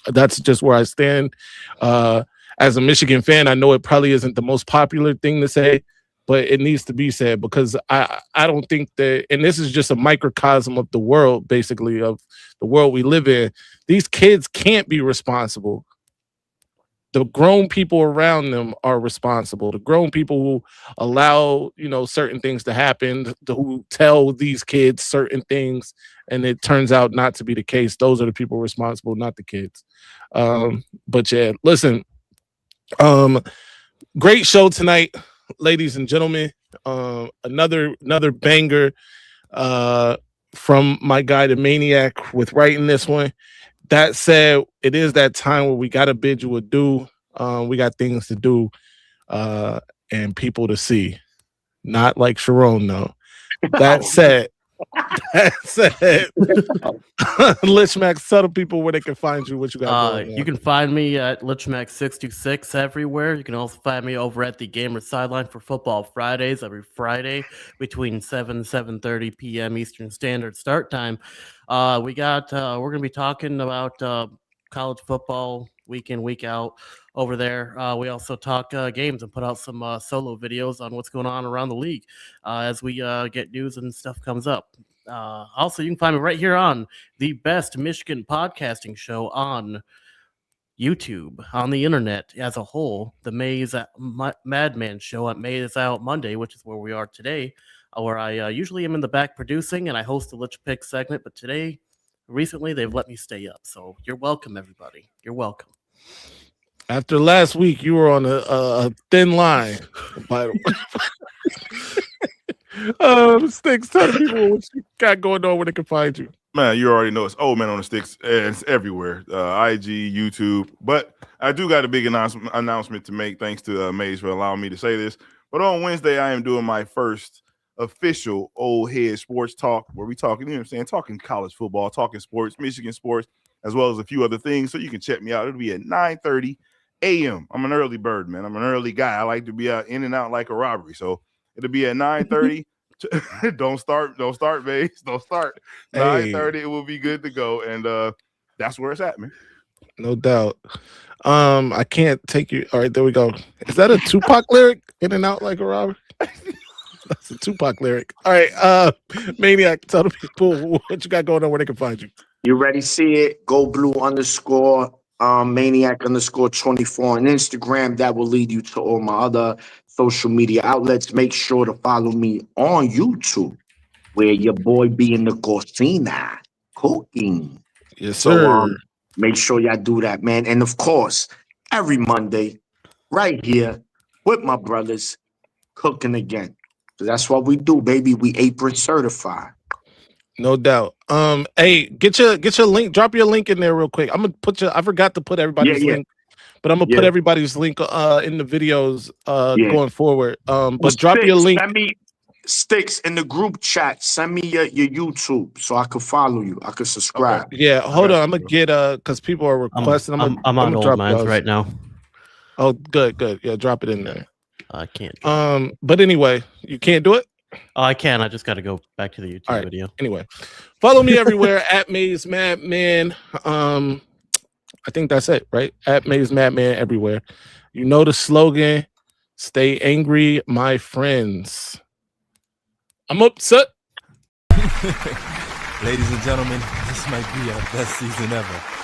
That's just where I stand. As a Michigan fan, I know it probably isn't the most popular thing to say, but it needs to be said because I don't think that, and this is just a microcosm of the world, basically, of the world we live in. These kids can't be responsible. The grown people around them are responsible. The grown people who allow, certain things to happen, who tell these kids certain things, and it turns out not to be the case. Those are the people responsible, not the kids. But yeah, listen, great show tonight, ladies and gentlemen. Another banger from my guy, the Maniac, with writing this one. That said, it is that time where we got to bid you adieu. We got things to do and people to see. Not like Sharon, though. That said, Lich Max, tell the people where they can find you, what you got going on. You can find me at LichMax626 everywhere. You can also find me over at the Gamer Sideline for Football Fridays every Friday between 7:30 p.m. Eastern Standard Start Time. We're gonna be talking about college football week in, week out over there. We also talk games and put out some solo videos on what's going on around the league as we get news and stuff comes up. Also, you can find me right here on the best Michigan podcasting show on YouTube, on the internet as a whole, the Maize Madman show at Maize Out Monday, which is where we are today, where I usually am in the back producing and I host the Lich Pick segment, but recently they've let me stay up. So you're welcome, everybody. You're welcome. After last week, you were on a thin line. By the way. Sticks, tell the people what you got going on where they can find you. Man, you already know it's Old Man on the Sticks, and it's everywhere. IG, YouTube. But I do got a big announcement to make, thanks to Maize for allowing me to say this. But on Wednesday, I am doing my first official Old Head Sports Talk, where we talking, talking college football, talking sports, Michigan sports, as well as a few other things. So you can check me out. It'll be at 9:30 a.m. I'm an early bird, man. I'm an early guy. I like to be out in and out like a robbery. So it'll be at 9:30. Don't start, Maize. Don't start. 9:30, it will be good to go. And that's where it's at, man. No doubt. I can't take you. All right, there we go. Is that a Tupac lyric? In and out like a robber? That's a Tupac lyric. All right, Maniac, tell the people what you got going on, where they can find you. You ready? See it? Go blue _ Maniac _24 on Instagram. That will lead you to all my other social media outlets. Make sure to follow me on YouTube, where your boy be in the cocina cooking. Yes, sir. So make sure y'all do that, man. And of course, every Monday, right here with my brothers, cooking again. So that's what we do, baby. We apron certified. No doubt. Hey, get your link. Drop your link in there real quick. I'm gonna put I forgot to put everybody's link, but I'm gonna put everybody's link in the videos going forward. But drop your link. Send me Sticks in the group chat. Send me your YouTube so I can follow you. I can subscribe. Okay. Yeah, hold on. I'm gonna get because people are requesting. I'm on Old Minds right now. Oh, good. Yeah, drop it in there. I can't. But anyway, you can't do it. Oh, I can. I just got to go back to the YouTube video. Anyway, follow me everywhere at Maize Madman. I think that's it, right? At Maize Madman everywhere. You know the slogan. Stay angry, my friends. I'm upset. Ladies and gentlemen, this might be our best season ever.